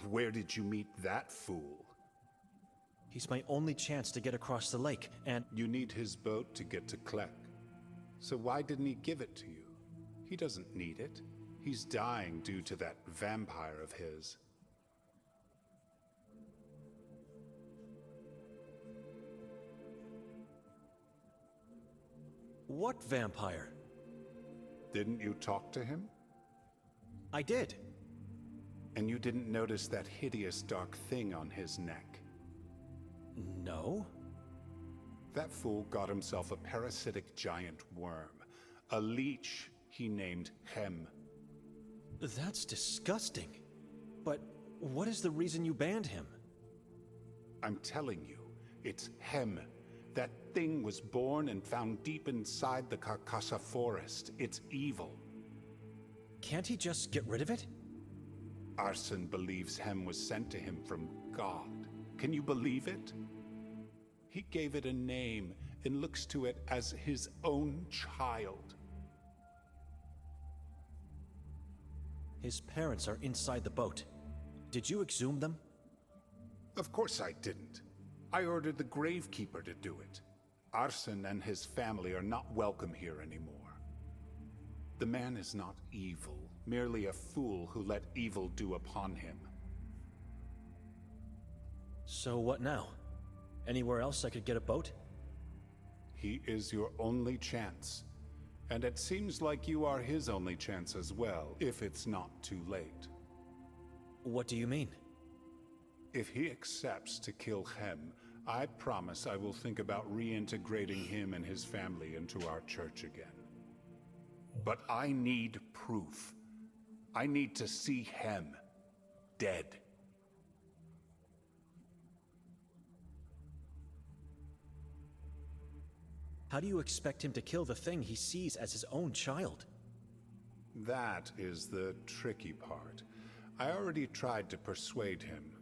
Where did you meet that fool? He's my only chance to get across the lake, and you need his boat to get to Klek. So why didn't he give it to you? He doesn't need it. He's dying due to that vampire of his. What vampire? Didn't you talk to him? I did. And you didn't notice that hideous dark thing on his neck? No. That fool got himself a parasitic giant worm. A leech he named Hem. That's disgusting. But what is the reason you banned him? I'm telling you, it's Hem. That thing was born and found deep inside the Carcassa forest. It's evil. Can't he just get rid of it? Arsen believes Hem was sent to him from God. Can you believe it? He gave it a name and looks to it as his own child. His parents are inside the boat. Did you exhume them? Of course I didn't. I ordered the gravekeeper to do it. Arsen and his family are not welcome here anymore. The man is not evil, merely a fool who let evil do upon him. So what now? Anywhere else I could get a boat? He is your only chance. And it seems like you are his only chance as well, if it's not too late. What do you mean? If he accepts to kill Hem, I promise I will think about reintegrating him and his family into our church again. But I need proof. I need to see him dead. How do you expect him to kill the thing he sees as his own child? That is the tricky part. I already tried to persuade him.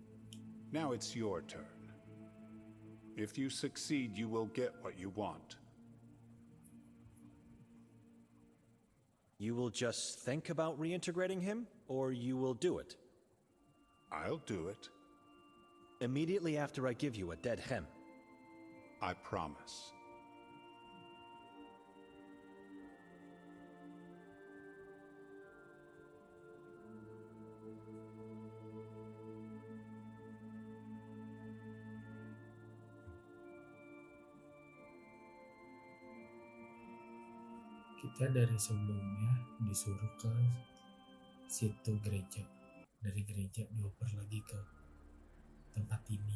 Now it's your turn. If you succeed, you will get what you want. You will just think about reintegrating him, or you will do it? I'll do it. Immediately after I give you a dead hem. I promise. Kita dari sebelumnya disuruh ke situ gereja. Dari gereja dioper lagi ke tempat ini.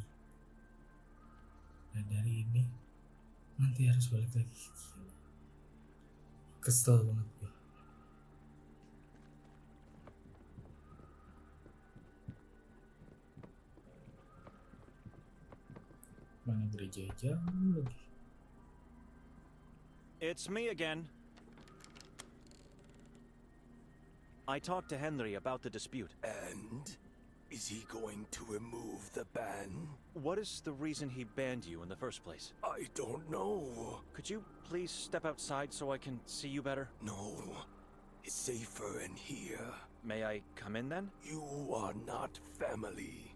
Dan dari ini nanti harus balik lagi. Gila. Kesel banget gue. Mana gereja jauh lagi. It's me again. I talked to Henry about the dispute. And? Is he going to remove the ban? What is the reason he banned you in the first place? I don't know. Could you please step outside so I can see you better? No. It's safer in here. May I come in then? You are not family.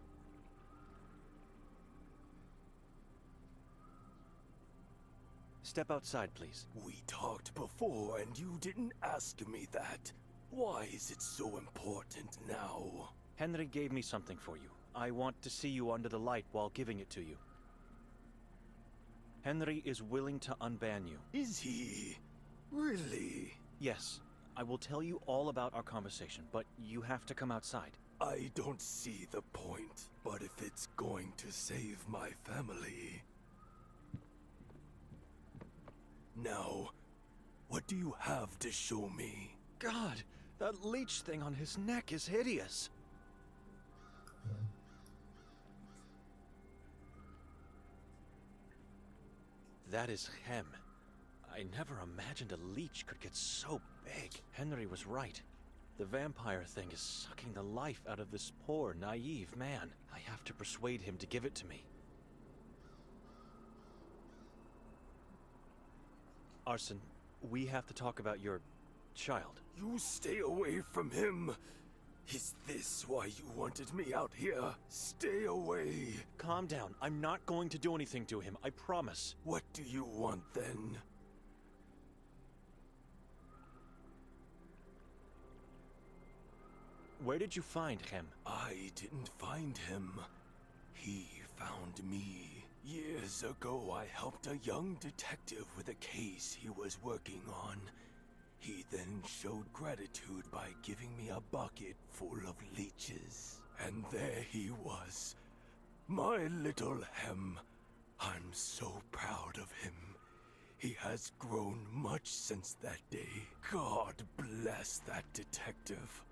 Step outside, please. We talked before and you didn't ask me that. Why is it so important now? Henry gave me something for you. I want to see you under the light while giving it to you. Henry is willing to unban you. Is he? Really? Yes. I will tell you all about our conversation, but you have to come outside. I don't see the point, but if it's going to save my family... Now, what do you have to show me? God, that leech thing on his neck is hideous. That is Hem. I never imagined a leech could get so big. Henry was right. The vampire thing is sucking the life out of this poor, naive man. I have to persuade him to give it to me. Arson, we have to talk about your child. You stay away from him. Is this why you wanted me out here? Stay away. Calm down. I'm not going to do anything to him. I promise. What do you want then? Where did you find him? I didn't find him. He found me. Years ago, I helped a young detective with a case he was working on. He then showed gratitude by giving me a bucket full of leeches. And there he was. My little Hem. I'm so proud of him. He has grown much since that day. God bless that detective.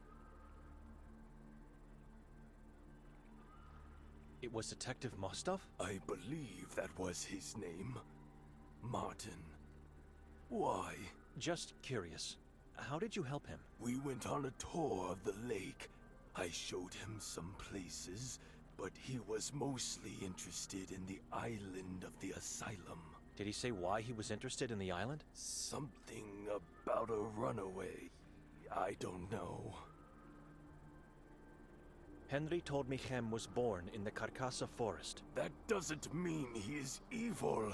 It was Detective Mostov? I believe that was his name. Martin. Why? Just curious. How did you help him? We went on a tour of the lake. I showed him some places, but he was mostly interested in the island of the asylum. Did he say why he was interested in the island? Something about a runaway. I don't know. Henry told me Hem was born in the Carcassa forest. That doesn't mean he is evil.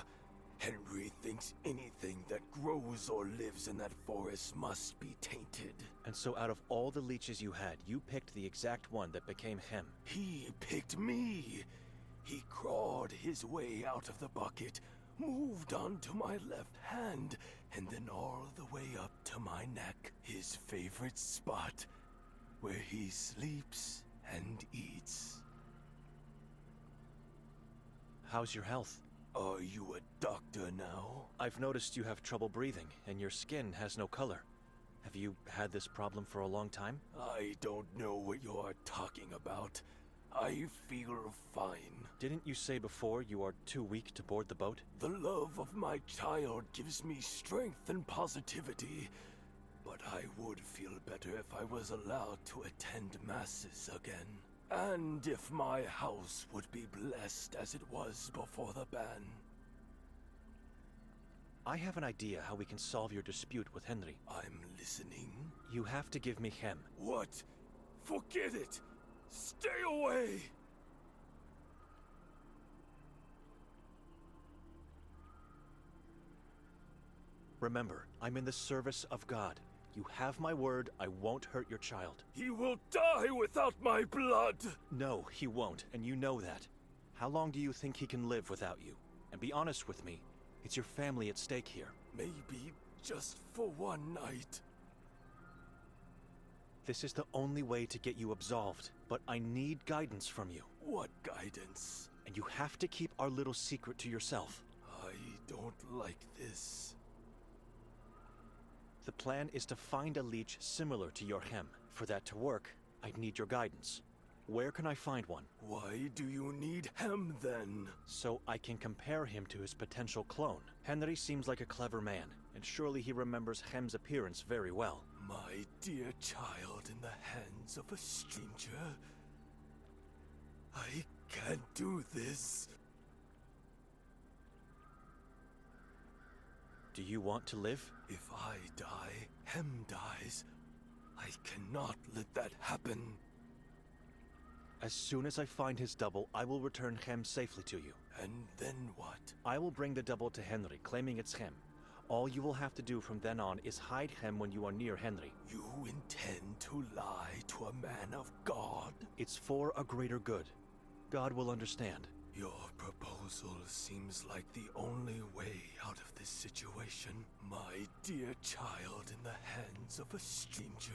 Henry thinks anything that grows or lives in that forest must be tainted. And so out of all the leeches you had, you picked the exact one that became Hem. He picked me. He crawled his way out of the bucket, moved onto my left hand, and then all the way up to my neck. His favorite spot, where he sleeps and eats. How's your health? Are you a doctor now? I've noticed you have trouble breathing, and your skin has no color. Have you had this problem for a long time? I don't know what you are talking about. I feel fine. Didn't you say before you are too weak to board the boat? The love of my child gives me strength and positivity. But I would feel better if I was allowed to attend masses again. And if my house would be blessed as it was before the ban. I have an idea how we can solve your dispute with Henry. I'm listening. You have to give me Hem. What? Forget it! Stay away! Remember, I'm in the service of God. You have my word, I won't hurt your child. He will die without my blood! No, he won't, and you know that. How long do you think he can live without you? And be honest with me, it's your family at stake here. Maybe just for one night. This is the only way to get you absolved, but I need guidance from you. What guidance? And you have to keep our little secret to yourself. I don't like this. The plan is to find a leech similar to your Hem. For that to work, I'd need your guidance. Where can I find one? Why do you need him then? So I can compare him to his potential clone. Henry seems like a clever man, and surely he remembers Hem's appearance very well. My dear child in the hands of a stranger. I can't do this. Do you want to live? If I die, Hem dies. I cannot let that happen. As soon as I find his double, I will return Hem safely to you. And then what? I will bring the double to Henry, claiming it's Hem. All you will have to do from then on is hide Hem when you are near Henry. You intend to lie to a man of God? It's for a greater good. God will understand. Your proposal seems like the only way out of this situation. My dear child in the hands of a stranger.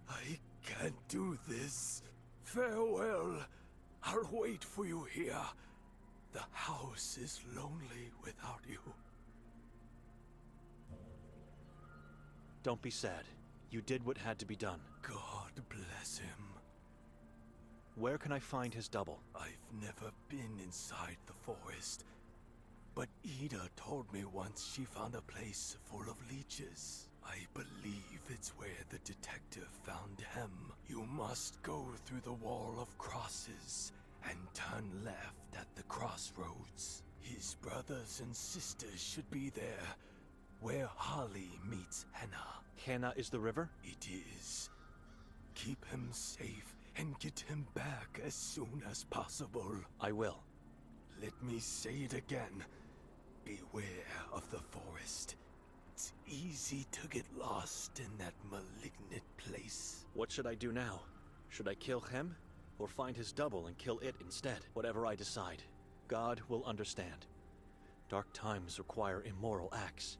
I can't do this. Farewell. I'll wait for you here. The house is lonely without you. Don't be sad. You did what had to be done. God bless him. Where can I find his double? I've never been inside the forest, but Ida told me once she found a place full of leeches. I believe it's where the detective found him. You must go through the wall of crosses and turn left at the crossroads. His brothers and sisters should be there, where Holly meets Hannah. Hannah is the river? It is. Keep him safe and get him back as soon as possible. I will. Let me say it again. Beware of the forest. It's easy to get lost in that malignant place. What should I do now? Should I kill Hem? Or find his double and kill it instead? Whatever I decide, God will understand. Dark times require immoral acts.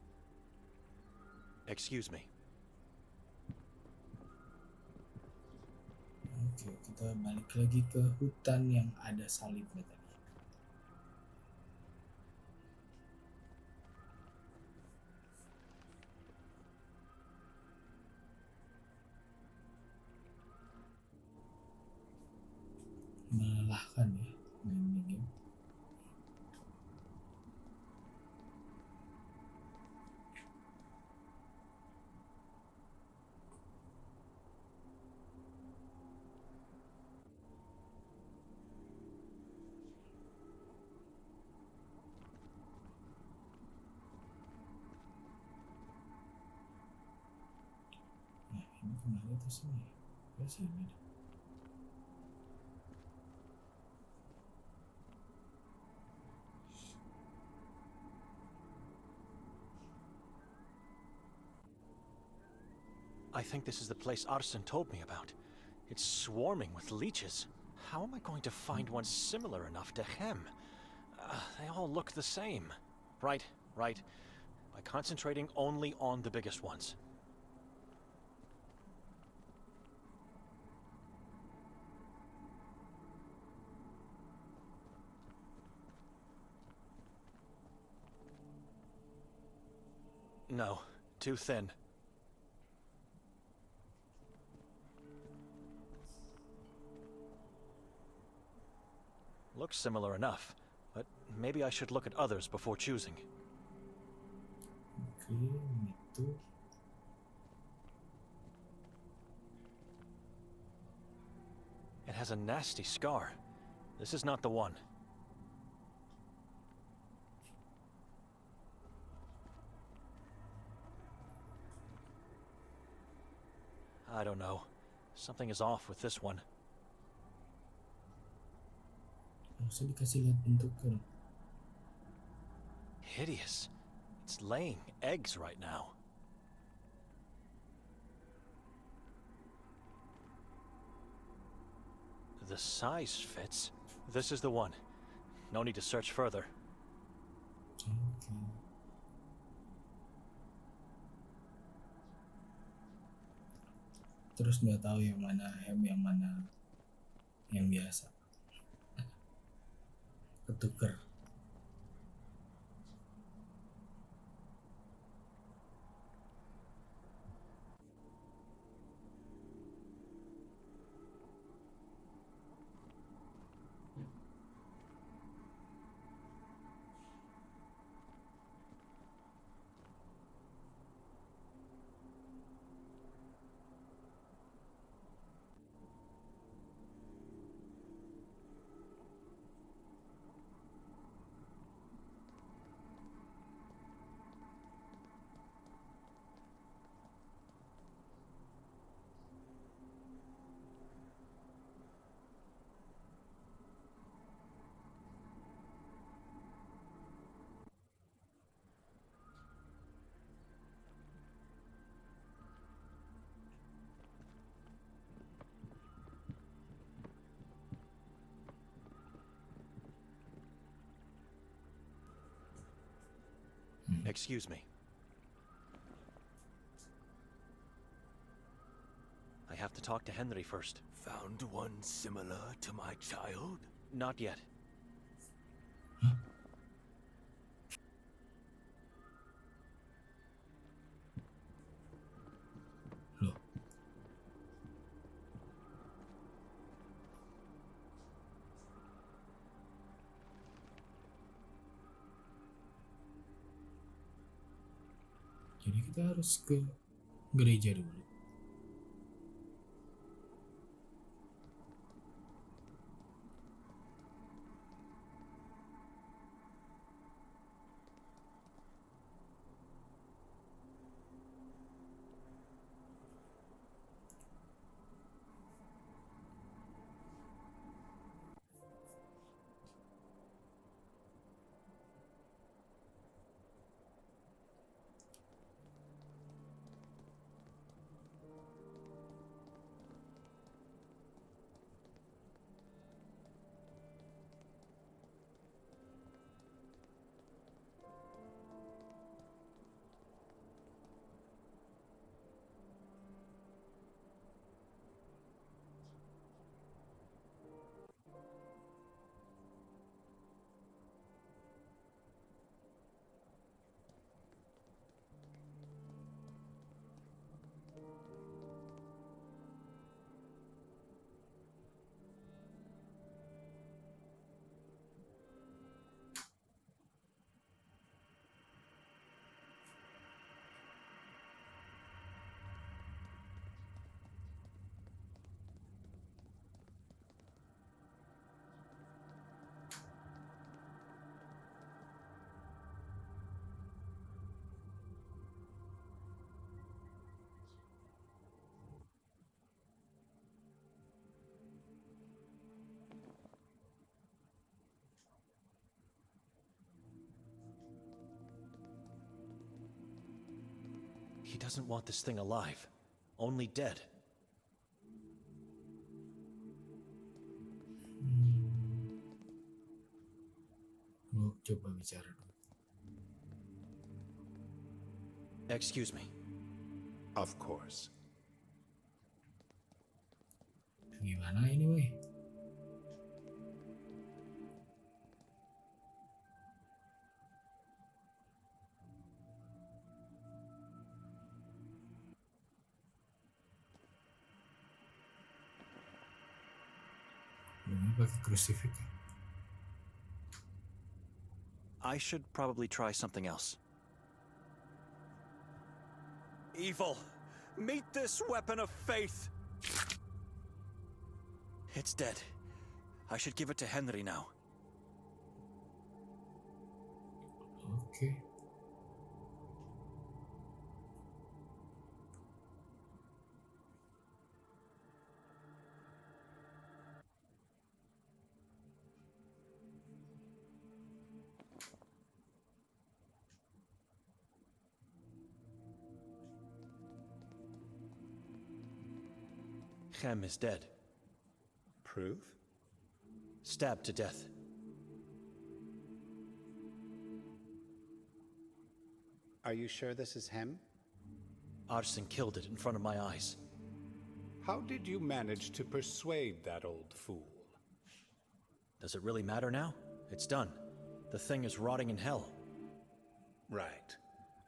Excuse me. Oke, kita balik lagi ke hutan yang ada salibnya tadi. Melelahkan ya main ini game. Nah, ini kemana tuh sini? Ya sini deh. I think this is the place Arsen told me about. It's swarming with leeches. How am I going to find one similar enough to Hem? They all look the same. Right. By concentrating only on the biggest ones. No, too thin. Looks similar enough, but maybe I should look at others before choosing. Oke, itu. It has a nasty scar. This is not the one. I don't know. Something is off with this one. Langsung dikasih lihat bentuknya. Hideous. It's laying eggs right now. The size fits. This is the one. No need to search further. Oke. Terus nggak tahu yang mana hem, yang mana yang biasa. Ketuker. Excuse me. I have to talk to Henry first. Found one similar to my child? Not yet. Loh. Jadi kita harus ke gereja dulu. He doesn't want this thing alive. Only dead. Mau coba bicara dulu. Excuse me. Of course. Gimana ini, weh? Ini pakai crucifix. I should probably try something else. Evil, meet this weapon of faith! It's dead. I should give it to Henry now. Oke. Hem is dead. Proof? Stabbed to death. Are you sure this is him? Arson killed it in front of my eyes. How did you manage to persuade that old fool? Does it really matter now? It's done. The thing is rotting in hell. Right.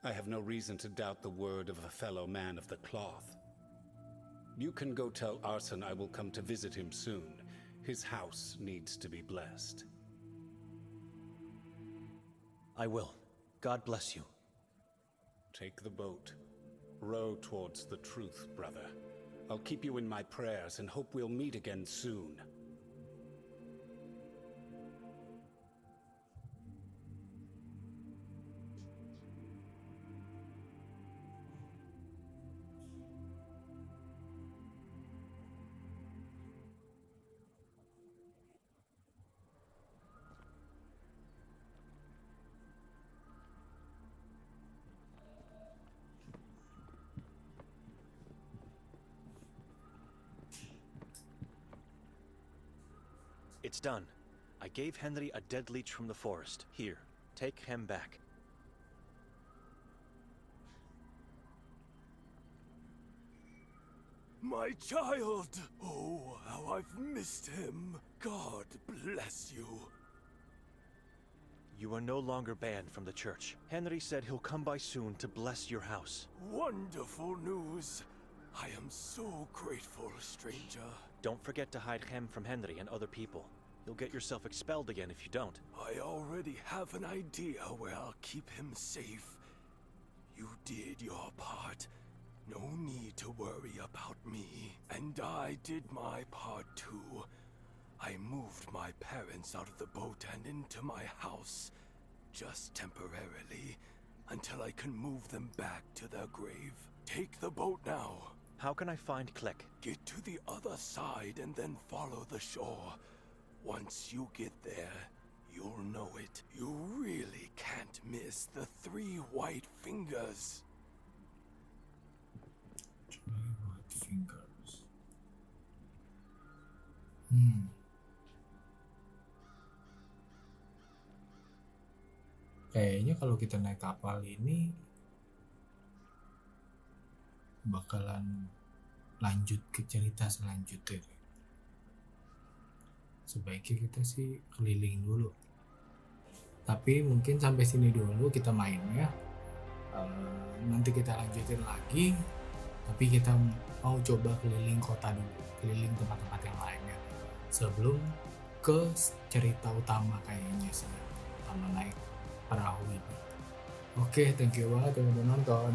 I have no reason to doubt the word of a fellow man of the cloth. You can go tell Arson I will come to visit him soon. His house needs to be blessed. I will. God bless you. Take the boat. Row towards the truth, brother. I'll keep you in my prayers and hope we'll meet again soon. It's done. I gave Henry a dead leech from the forest. Here, take him back. My child! Oh, how I've missed him. God bless you. You are no longer banned from the church. Henry said he'll come by soon to bless your house. Wonderful news. I am so grateful, stranger. Don't forget to hide Hem from Henry and other people. You'll get yourself expelled again if you don't. I already have an idea where I'll keep him safe. You did your part. No need to worry about me. And I did my part too. I moved my parents out of the boat and into my house. Just temporarily. Until I can move them back to their grave. Take the boat now. How can I find Click? Get to the other side and then follow the shore. Once you get there, you'll know it. You really can't miss the 3 white fingers. 3 white fingers. Kayaknya kalau kita naik kapal ini bakalan lanjut ke cerita selanjutnya. Sebaiknya kita sih keliling dulu. Tapi mungkin sampai sini dulu kita mainnya. Nanti kita lanjutin lagi. Tapi kita mau coba keliling kota dulu, keliling tempat-tempat yang lainnya sebelum ke cerita utama kayaknya sih, sama naik perahu ini. Oke, thank you banget yang udah nonton.